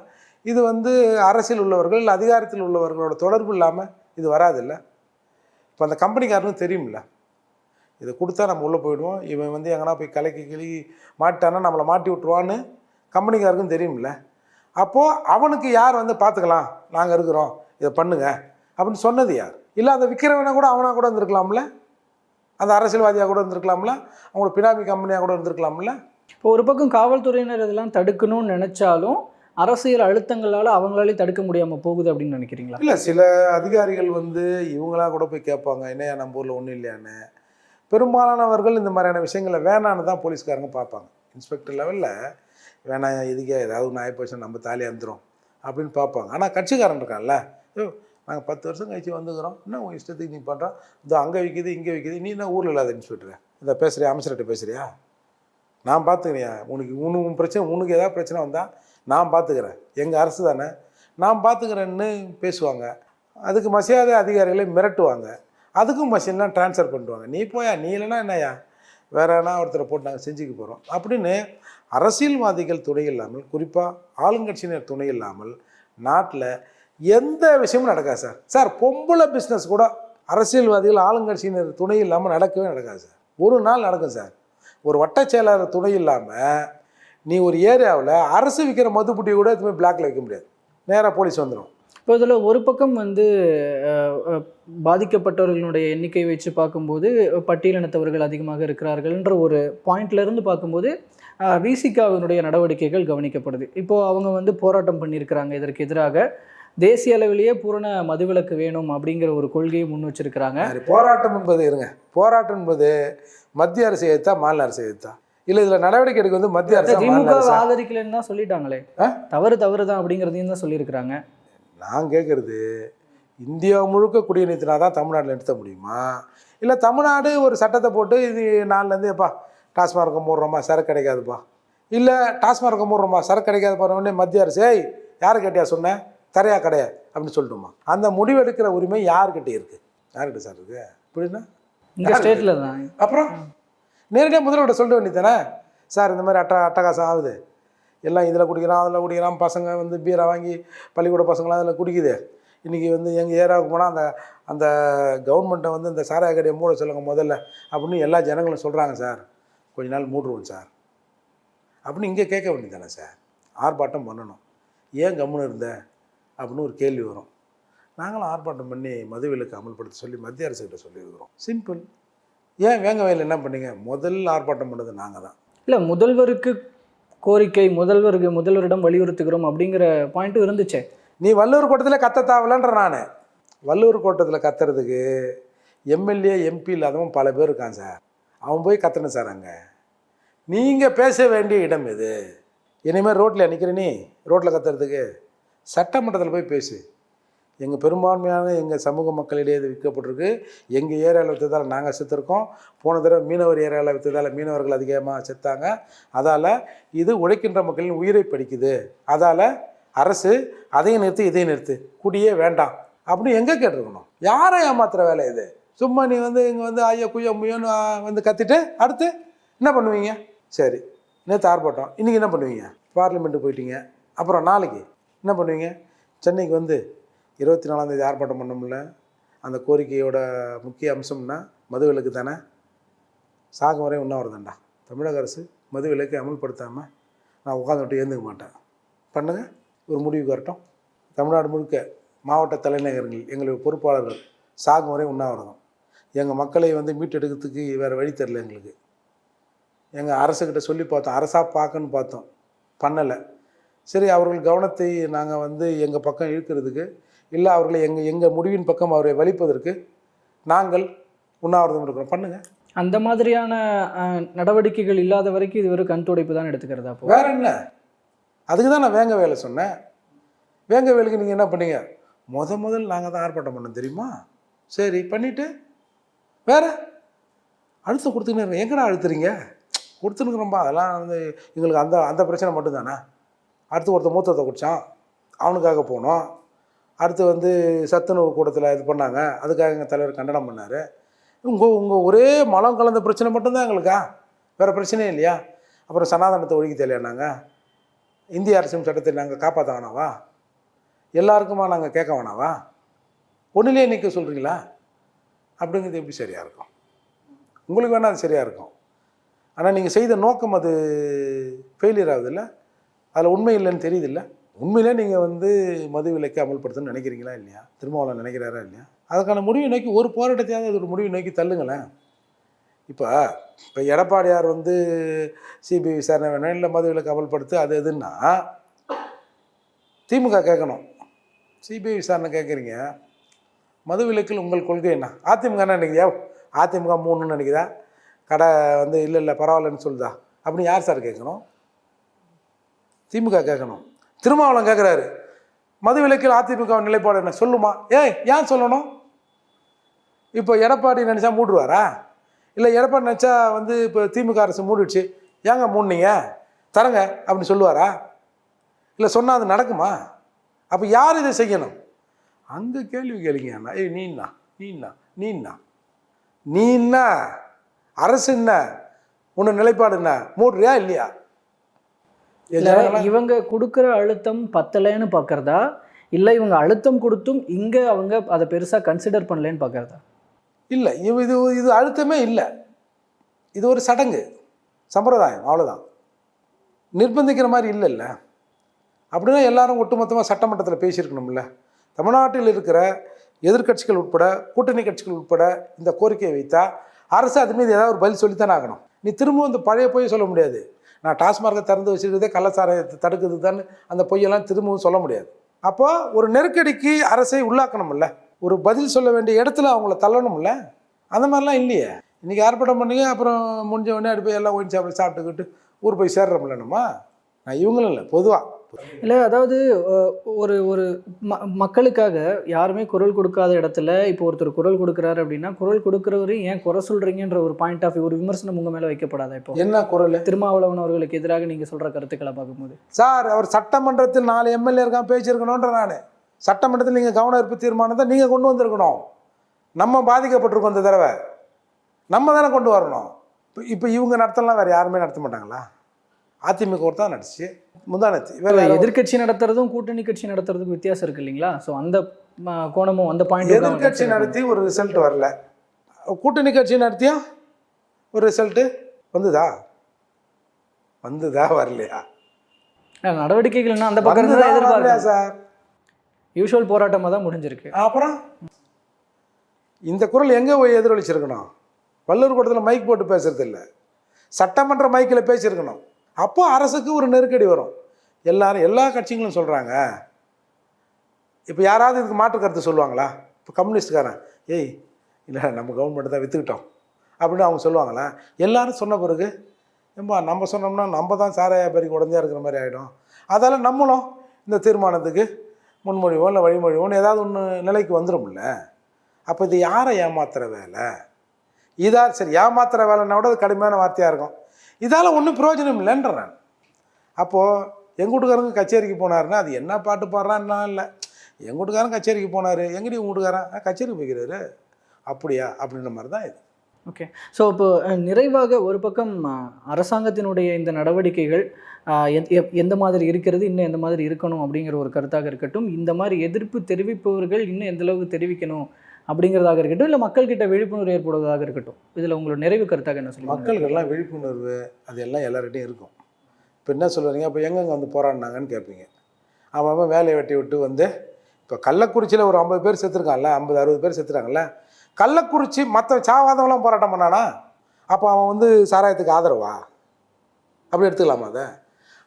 இது வந்து அரசியல் உள்ளவர்கள், அதிகாரத்தில் உள்ளவர்களோட தொடர்பு இல்லாமல் இது வராதில்ல. இப்போ அந்த கம்பெனிக்காரனும் தெரியுமில்ல. இதை கொடுத்தா நம்ம உள்ளே போயிடுவோம், இவன் வந்து எங்கன்னா போய் கலக்கி கிளி மாட்டானா நம்மளை மாட்டி விட்ருவான்னு கம்பெனிக்காருக்கும் தெரியும்ல. அப்போது அவனுக்கு யார் வந்து பார்த்துக்கலாம், நாங்கள் இருக்கிறோம், இதை பண்ணுங்க அப்படின்னு சொன்னது யார்? இல்லை அதை விற்கிறவனை கூட அவனாக கூட இருந்திருக்கலாம்ல, அந்த அரசியல்வாதியாக கூட இருந்திருக்கலாம்ல, அவங்களோட பினாமி கம்பெனியாக கூட இருந்திருக்கலாம்ல. இப்போ ஒரு பக்கம் காவல்துறையினர் இதெல்லாம் தடுக்கணும்னு நினச்சாலும் அரசியல் அழுத்தங்களால் அவங்களாலே தடுக்க முடியாமல் போகுது அப்படின்னு நினைக்கிறீங்களா? இல்லை, சில அதிகாரிகள் வந்து இவங்களாக கூட போய் கேட்பாங்க, என்னையா நம்ம ஊரில் ஒன்றும் இல்லையான்னு. பெரும்பாலானவர்கள் இந்த மாதிரியான விஷயங்களை வேணான்னு தான் போலீஸ்காரங்க பார்ப்பாங்க. இன்ஸ்பெக்டர் லெவலில் வேணாம், இதுக்கே ஏதாவது ஒன்று ஆகிப்போச்சு நம்ம தாலியாக இருந்துடும் அப்படின்னு பார்ப்பாங்க. ஆனால் கட்சிக்காரன் இருக்கான்ல, நாங்கள் 10 வருஷம் கழிச்சு வந்துக்கிறோம், இன்னும் உங்கள் இஷ்டத்துக்கு நீ பண்ணுறோம், இதோ அங்கே விற்கிது இங்கே விற்கிது, நீ என்ன ஊரில் இல்லாத இன்ஸ்பெக்டர் இதை பேசுகிறியா, அமைச்சர்கிட்ட பேசுகிறியா, நான் பார்த்துக்கிறியா, உனக்கு பிரச்சனை, உனக்கு ஏதாவது பிரச்சனை வந்தால் நான் பார்த்துக்கிறேன், எங்கள் அரசு தானே நான் பார்த்துக்கிறேன்னு பேசுவாங்க. அதுக்கு மரியாதை அதிகாரிகளை மிரட்டுவாங்க, அதுக்கும் மசின்லாம் ட்ரான்ஸ்ஃபர் பண்ணுவாங்க. நீ போயா, நீ இல்லைன்னா என்னையா, வேற என்ன ஒருத்தரை போட்டு நாங்கள் செஞ்சுக்க போகிறோம் அப்படின்னு. அரசியல்வாதிகள் துணை இல்லாமல், குறிப்பாக ஆளுங்கட்சியினர் துணை இல்லாமல் நாட்டில் எந்த விஷயமும் நடக்காது சார். சார், பொம்பளை பிஸ்னஸ் கூட அரசியல்வாதிகள் ஆளுங்கட்சியினர் துணை இல்லாமல் நடக்கவே நடக்காது சார். ஒரு நாள் நடக்கும் சார். ஒரு வட்டச் செயலாளர் துணை இல்லாமல் நீ ஒரு ஏரியாவில் அரசு விற்கிற மதுப்புட்டியை கூட எதுவுமே பிளாக்ல வைக்க முடியாது, நேராக போலீஸ் வந்துடும். இப்போ இதில் ஒரு பக்கம் வந்து பாதிக்கப்பட்டவர்களுடைய எண்ணிக்கை வச்சு பார்க்கும்போது பட்டியலினத்தவர்கள் அதிகமாக இருக்கிறார்கள்ன்ற ஒரு பாயிண்ட்லேருந்து பார்க்கும்போது விசிகாவினுடைய நடவடிக்கைகள் கவனிக்கப்படுது. இப்போது அவங்க வந்து போராட்டம் பண்ணியிருக்கிறாங்க, இதற்கு எதிராக தேசிய அளவிலேயே பூரண மதுவிலக்கு வேணும் அப்படிங்கிற ஒரு கொள்கையை முன் வச்சிருக்கிறாங்க. போராட்டம் என்பது போராட்டம் என்பது மத்திய அரசு எதிர்த்தா மாநில அரசு எதிர்த்தா? இல்லை, இதில் நடவடிக்கை எடுக்க வந்து மத்திய அரசு திமுக ஆதரிக்கலன்னு தான் சொல்லிட்டாங்களே, தவறு தான் அப்படிங்கிறதையும் தான் சொல்லியிருக்கிறாங்க. நான் கேட்குறது, இந்தியா முழுக்க குடிநீர்த்தினா தான் தமிழ்நாட்டில் நிறுத்த முடியுமா? இல்லை தமிழ்நாடு ஒரு சட்டத்தை போட்டு இது நாலுலேருந்து எப்பா டாஸ்மார்க்கை மூடுறோமா, சரக்கு கிடைக்காதுப்பா, இல்லை டாஸ்மார்க்கை மூடுறோமா, சரக்கு கிடைக்காது போகிறோன்னே மத்திய அரசு ஏய் யார் கேட்டியா சொன்னேன், தரையா கிடையாது அப்படின்னு சொல்லிட்டோமா? அந்த முடிவெடுக்கிற உரிமை யார்கிட்ட இருக்குது? யார்கிட்ட சார் இருக்குது? இப்படின்னா இந்த ஸ்டேட்டில் தான். அப்புறம் நேரடியாக முதல்வர்கிட்ட சொல்ல வேண்டியதானே, சார் இந்த மாதிரி அட்டகாசம் ஆகுது, எல்லாம் இதில் குடிக்கிறான் அதில் குடிக்கிறான், பசங்க வந்து பீரை வாங்கி பள்ளிக்கூட பசங்களாம் அதில் குடிக்குது, இன்றைக்கி வந்து எங்கள் ஏரியாவுக்கு போனால் அந்த அந்த கவர்மெண்ட்டை வந்து இந்த சாராய கடையை மூட சொல்லுங்க முதல்ல அப்படின்னு எல்லா ஜனங்களும் சொல்கிறாங்க சார், கொஞ்ச நாள் மூடுவோம் சார் அப்படின்னு இங்கே கேட்க வேண்டியதானே சார்? ஆர்ப்பாட்டம் பண்ணணும், ஏன் கம்முன்னு இருந்த அப்படின்னு ஒரு கேள்வி வரும். நாங்களும் ஆர்ப்பாட்டம் பண்ணி மதுவிலக்கு அமல்படுத்த சொல்லி மத்திய அரசுக்கிட்ட சொல்லியிருக்கிறோம். சிம்பிள். ஏன் வேங்க வயலில் என்ன பண்ணீங்க? முதல் ஆர்ப்பாட்டம் பண்ணது நாங்கள் தான். இல்லை, முதல்வருக்கு கோரிக்கை, முதல்வரிடம் வலியுறுத்துகிறோம் அப்படிங்கிற பாயிண்ட்டும் இருந்துச்சே. நீ வள்ளுவர் கோட்டத்தில் கத்த தேவலன்ற நான். வள்ளுவர் கோட்டத்தில் கத்துறதுக்கு எம்எல்ஏ எம்பி இல்லாதவன் பல பேர் இருக்கான் சார், அவன் போய் கத்தணும் சார். அங்கே நீங்கள் பேச வேண்டிய இடம் எது? இனிமேல் ரோட்டில் நிற்கிற நீ ரோட்டில் கத்துறதுக்கு சட்டமன்றத்தில் போய் பேசு. எங்கள் பெரும்பான்மையான எங்கள் சமூக மக்களிடையே இது விற்கப்பட்டிருக்கு, எங்கள் ஏரியாவில் விற்றதால் நாங்கள் செத்துருக்கோம், போன தடவை மீனவர் ஏரியாவில் விற்றதால் மீனவர்கள் அதிகமாக செத்தாங்க, அதால் இது உழைக்கின்ற மக்களின் உயிரை படிக்குது, அதால் அரசு அதையும் நிறுத்து இதையும் நிறுத்து, குடியே வேண்டாம் அப்படின்னு எங்கே கேட்டிருக்கணும்? யாரை ஏமாத்துகிற வேலை இது? சும்மா நீ வந்து இங்கே வந்து ஐயா குய்யா முய்யோன்னு வந்து கத்திட்டு அடுத்து என்ன பண்ணுவீங்க? சரி, நேற்று ஆர்ப்பாட்டம், இன்றைக்கி என்ன பண்ணுவீங்க? பார்லிமெண்ட்டு போயிட்டீங்க, அப்புறம் நாளைக்கு என்ன பண்ணுவீங்க? சென்னைக்கு வந்து 24ஆம் தேதி ஆர்ப்பாட்டம் பண்ண முடியல, அந்த கோரிக்கையோட முக்கிய அம்சம்னா மதுவிலக்கு தானே. சாகும் வரை உண்ணாவிரதம்டா. தமிழக அரசு மதுவிலக்கை அமல்படுத்தாமல் நான் உட்காந்துட்டு ஏந்துக்க மாட்டேன். பண்ணுங்கள், ஒரு முடிவுக்கு வரட்டும். தமிழ்நாடு முழுக்க மாவட்ட தலைநகரங்கள் எங்களுடைய பொறுப்பாளர்கள் சாகும் வரை உண்ணாவிரதம். எங்கள் மக்களை வந்து மீட்டெடுக்கிறதுக்கு வேறு வழி தெரில எங்களுக்கு. எங்கள் அரசுக்கிட்ட சொல்லி பார்த்தோம், அரசாக பார்க்கணுன்னு பார்த்தோம், பண்ணலை. சரி, அவர்கள் கவனத்தை நாங்கள் வந்து எங்கள் பக்கம் இழுக்கிறதுக்கு, இல்லை அவர்களை எங்கள் முடிவின் பக்கம் அவரை வலிப்பதற்கு நாங்கள் உண்ணாவிரதம் இருக்கிறோம். பண்ணுங்கள். அந்த மாதிரியான நடவடிக்கைகள் இல்லாத வரைக்கும் இது ஒரு கண் துடைப்பு தான் எடுத்துக்கிறதா? அப்போ வேற என்ன? அதுக்கு தான் நான் வேங்க வேலை சொன்னேன். வேங்க வேலைக்கு நீங்கள் என்ன பண்ணீங்க? முதல் நாங்கள் தான் ஆர்ப்பாட்டம் பண்ணோம் தெரியுமா? சரி பண்ணிவிட்டு வேற அழுத்தம் கொடுத்துக்கின்னு எங்கடா அழுத்துறீங்க? கொடுத்துனுக்குறோம்பா, அதெல்லாம் வந்து எங்களுக்கு அந்த பிரச்சனை மட்டும்தானே. அடுத்து ஒருத்தர் மூத்தத்தை குடித்தான், அவனுக்காக போனோம். அடுத்து வந்து சத்துணவு கூடத்தில் இது பண்ணாங்க, அதுக்காக எங்கள் தலைவர் கண்டனம் பண்ணார். உங்கள் ஒரே மலம் கலந்த பிரச்சனை மட்டும்தான் எங்களுக்கா? வேறு பிரச்சனையே இல்லையா? அப்புறம் சனாதனத்தை ஒழிக்க தெரியலையானாங்க, இந்திய அரசின் சட்டத்தை நாங்கள் காப்பாற்ற வேணாவா? எல்லாருக்குமா நாங்கள் கேட்க வேணாவா? ஒன்றுலேயே நிற்க சொல்கிறீங்களா? அப்படிங்கிறது எப்படி சரியாக இருக்கும்? உங்களுக்கு வேணால் அது சரியாக இருக்கும். ஆனால் நீங்கள் செய்த நோக்கம் அது ஃபெயிலியர் ஆகுதுல்ல, அதில் உண்மை இல்லைன்னு தெரியுதில்ல. உண்மையிலே நீங்கள் வந்து மது விலக்கை அமல்படுத்தணும்னு நினைக்கிறீங்களா இல்லையா? திருமாவளவன் நினைக்கிறாரா இல்லையா? அதுக்கான முடிவை நோக்கி ஒரு போராட்டத்தையாவது அது ஒரு முடிவை நோக்கி தள்ளுங்களேன். இப்போ எடப்பாடியார் வந்து சிபிஐ விசாரணை வேணும், இல்லை மது விலக்கு அமல்படுத்து அது எதுன்னா திமுக கேட்கணும். சிபிஐ விசாரணை கேட்குறீங்க, மது விலக்கில் உங்கள் கொள்கை என்ன? அதிமுக என்ன நினைக்குதா? அதிமுக 3ன்னு நினைக்குதா? கடை வந்து இல்லை பரவாயில்லன்னு சொல்லுதா? அப்படின்னு யார் சார் கேட்கணும்? திமுக கேட்கணும். திருமாவளவன் கேட்குறாரு, மது விலக்கில் அதிமுக நிலைப்பாடு என்ன சொல்லுமா? ஏன் சொல்லணும்? இப்போ எடப்பாடி நினச்சா மூடுவாரா? இல்லை எடப்பாடி நினச்சா வந்து இப்போ திமுக அரசு மூடிடுச்சு, ஏங்க மூடினீங்க தரங்க அப்படின்னு சொல்லுவாரா? இல்லை சொன்னால் அது நடக்குமா? அப்போ யார் இதை செய்யணும்? அங்கே கேள்வி கேளுங்கண்ணா. நீ என்ன அரசு என்ன உன்ன நிலைப்பாடு என்ன? மூடுறியா இல்லையா? இவங்க கொடுக்குற அழுத்தம் பத்தலைன்னு பார்க்குறதா, இல்லை இவங்க அழுத்தம் கொடுத்தும் இங்கே அவங்க அதை பெருசாக கன்சிடர் பண்ணலன்னு பார்க்குறதா? இல்லை, இது அழுத்தமே இல்லை. இது ஒரு சடங்கு சம்பிரதாயம், அவ்வளோதான். நிர்பந்திக்கிற மாதிரி இல்லைல்ல. அப்படின்னா எல்லாரும் ஒட்டுமொத்தமாக சட்டமன்றத்தில் பேசியிருக்கணும்ல. தமிழ்நாட்டில் இருக்கிற எதிர்க்கட்சிகள் உட்பட கூட்டணி கட்சிகள் உட்பட இந்த கோரிக்கையை வைத்தா அரசு அது மீது ஏதாவது ஒரு பதில் சொல்லித்தானே ஆகணும். நீ திரும்பவும் இந்த பழைய பொய்யை சொல்ல முடியாது. நான் டாஸ்மார்க்கை திறந்து வச்சுருக்கிறதே கள்ளச்சாராயத்தை தடுக்குது தான், அந்த பொய்யெல்லாம் திரும்பவும் சொல்ல முடியாது. அப்போ ஒரு நெருக்கடிக்கு அரசை உள்ளாக்கணும்ல, ஒரு பதில் சொல்ல வேண்டிய இடத்துல அவங்கள தள்ளணும்ல. அந்த மாதிரிலாம் இல்லையே. இன்றைக்கி ஆர்ப்பாட்டம் பண்ணிங்க, அப்புறம் முடிஞ்ச உடனே அப்படி போய் எல்லாம் ஒயின் சாப்பிட்டுக்கிட்டு ஊர் போய் சேர்றோம்ல நம்ம. நான் இவங்களும் இல்லை, பொதுவாக இல்லை. அதாவது ஒரு ஒரு மக்களுக்காக யாருமே குரல் கொடுக்காத இடத்துல இப்போ ஒருத்தர் குரல் கொடுக்குறாரு அப்படின்னா, குரல் கொடுக்குறவரையும் ஏன் குறை சொல்கிறீங்கன்ற ஒரு பாயிண்ட் ஆஃப் ஒரு விமர்சனம் உங்கள் மேலே வைக்கப்படாதா? இப்போ என்ன குரல்? திருமாவளவன் அவர்களுக்கு எதிராக நீங்கள் சொல்கிற கருத்துக்களை பார்க்கும்போது சார், அவர் சட்டமன்றத்தில் 4 எம்எல்ஏ இருக்கான் பேசியிருக்கணுன்ற. நான் சட்டமன்றத்தில் நீங்கள் கவன ஈர்ப்பு தீர்மானத்தை நீங்கள் கொண்டு வந்திருக்கணும். நம்ம பாதிக்கப்பட்டிருக்கோம் இந்த தடவை, நம்ம தானே கொண்டு வரணும். இப்போ இவங்க நடத்தலாம், வேறு யாருமே நடத்த மாட்டாங்களா? அதிமுக ஒரு தான் நடிச்சு முந்தானத்து வேறு எதிர்கட்சி நடத்துறதும் கூட்டணி கட்சி நடத்துறதுக்கும் வித்தியாசம் இருக்குது இல்லைங்களா? ஸோ அந்த கோணமும் அந்த பாயிண்ட். எதிர்கட்சி நடத்தி ஒரு ரிசல்ட் வரல, கூட்டணி கட்சி நடத்தியா ஒரு ரிசல்ட்டு வந்துதா வரலையா? நடவடிக்கைகள் என்ன அந்த பக்கம் தான் எதிர்பார்க்கலையா சார்? யூஷுவல் போராட்டமாக தான் முடிஞ்சிருக்கு. அப்புறம் இந்த குரல் எங்கே போய் எதிரொலிச்சிருக்கணும்? வள்ளூர் கூட்டத்தில் மைக் போட்டு பேசுறது இல்லை, சட்டமன்ற மைக்கில் பேசியிருக்கணும். அப்போ அரசுக்கு ஒரு நெருக்கடி வரும். எல்லா கட்சிகளும் சொல்கிறாங்க. இப்போ யாராவது இதுக்கு மாற்று கருத்து சொல்லுவாங்களா? இப்போ கம்யூனிஸ்ட்காரன் இல்லை நம்ம கவர்மெண்ட்டை தான் விற்றுக்கிட்டோம் அப்படின்னு அவங்க சொல்லுவாங்களா? எல்லாரும் சொன்ன பிறகு நம்ம சொன்னோம்னா நம்ம தான் சாராய பெருக்கி உடஞ்சா இருக்கிற மாதிரி ஆகிடும். அதால் நம்மளும் இந்த தீர்மானத்துக்கு முன்மொழிவோ இல்லை வழிமொழிவோன்னு ஏதாவது ஒன்று நிலைக்கு வந்துடும்ல. அப்போ இது யாரை ஏமாத்துகிற வேலை? சரி, ஏமாத்துகிற வேலைன்னா கூட அது கடுமையான வார்த்தையாக இருக்கும். இதால் ஒன்றும் பிரயோஜனம் இல்லைன்ற நான். அப்போது எங்கள் வீட்டுக்காரங்க கச்சேரிக்கு போனாருன்னா அது என்ன பாட்டு பாடுறான்னா இல்லை, எங்கள் வீட்டுக்காரன் கச்சேரிக்கு போனார், எங்கடி உங்கள் வீட்டுக்காரன் கச்சேரிக்கு போய்க்கிறாரு அப்படியா அப்படின்ற மாதிரி தான் இது. ஓகே. ஸோ இப்போ நிறைவாக ஒரு பக்கம் அரசாங்கத்தினுடைய இந்த நடவடிக்கைகள் எந்த மாதிரி இருக்கிறது, இன்னும் எந்த மாதிரி இருக்கணும் அப்படிங்கிற ஒரு கருத்தாக இருக்கட்டும், இந்த மாதிரி எதிர்ப்பு தெரிவிப்பவர்கள் இன்னும் எந்தளவுக்கு தெரிவிக்கணும் அப்படிங்கிறதாக இருக்கட்டும், இல்லை மக்கள்கிட்ட விழிப்புணர்வு ஏற்படுவதாக இருக்கட்டும், இதில் உங்களோட நிறைவு கருத்தாக என்ன சொல்லுங்கள்? மக்களுக்கெல்லாம் விழிப்புணர்வு அது எல்லாம் எல்லார்கிட்டையும் இருக்கும். இப்போ என்ன சொல்லுவீங்க, அப்போ எங்கெங்கே வந்து போராடினாங்கன்னு கேட்பீங்க. அவன் வேலையை வெட்டி விட்டு வந்து இப்போ கள்ளக்குறிச்சியில் ஒரு 50 பேர் செத்துருக்கான்ல, 50-60 பேர் செத்துறாங்கல்ல. கள்ளக்குறிச்சி மற்ற சாவாதவங்களாம் போராட்டம் பண்ணானா? அப்போ அவன் வந்து சாராயத்துக்கு ஆதரவா? அப்படி எடுத்துக்கலாமா? அதை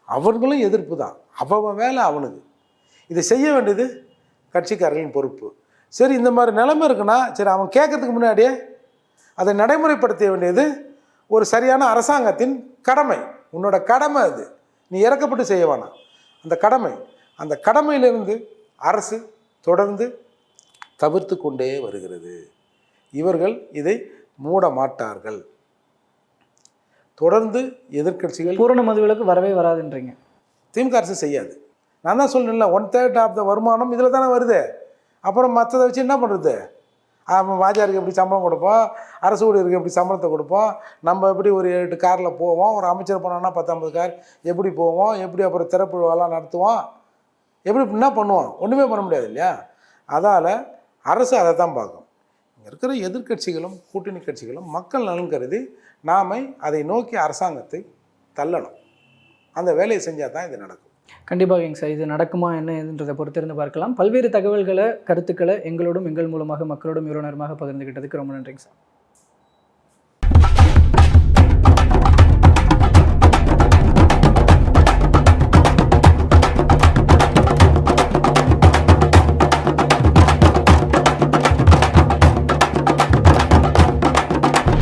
அவர்களும் எதிர்ப்பு தான். அவன் வேலை அவனுக்கு. இதை செய்ய வேண்டியது கட்சிக்காரர்களின் பொறுப்பு. சரி, இந்த மாதிரி நிலைமை இருக்குன்னா சரி, அவன் கேட்கறதுக்கு முன்னாடியே அதை நடைமுறைப்படுத்த வேண்டியது ஒரு சரியான அரசாங்கத்தின் கடமை. உன்னோட கடமை அது, நீ இறக்கப்பட்டு செய்ய வேணாம். அந்த கடமையிலிருந்து அரசு தொடர்ந்து தவிர்த்து கொண்டே வருகிறது. இவர்கள் இதை மூட மாட்டார்கள். தொடர்ந்து எதிர்க்கட்சிகள் பூரண மதுவிலக்கு வரவே வராதுன்றீங்க? திமுக அரசு செய்யாது. நான் தான் சொல்றேன்ல, 1/3 ஆஃப் த வருமானம் இதில் தானே வருது. அப்புறம் மற்றதை வச்சு என்ன பண்ணுறது? வாஜாருக்கு எப்படி சம்பளம் கொடுப்போம், அரசு ஊழியருக்கு எப்படி சம்பளத்தை கொடுப்போம், நம்ம எப்படி ஒரு 8 காரில் போவோம், ஒரு அமைச்சர் போனோம்னா 10-50 கார் எப்படி போவோம், எப்படி அப்புறம் திறப்பு விழாலாம் நடத்துவோம், எப்படி என்ன பண்ணுவோம்? ஒன்றுமே பண்ண முடியாது இல்லையா? அதால் அரசு அதை தான் பார்க்கும். இங்கே இருக்கிற எதிர்க்கட்சிகளும் கூட்டணி கட்சிகளும் மக்கள் நலன் கருதி நாம அதை நோக்கி அரசாங்கத்தை தள்ளணும். அந்த வேலையை செஞ்சால் தான் இது நடக்கும். கண்டிப்பாக சார், இது நடக்குமா என்னன்றதை பொறுத்திருந்து பார்க்கலாம். பல்வேறு தகவல்களை, கருத்துக்களை எங்களோடும் எங்கள் மூலமாக மக்களோடும் இவ்வளோ நேரமாக பகிர்ந்துக்கிட்டதுக்கு ரொம்ப நன்றிங்க சார்.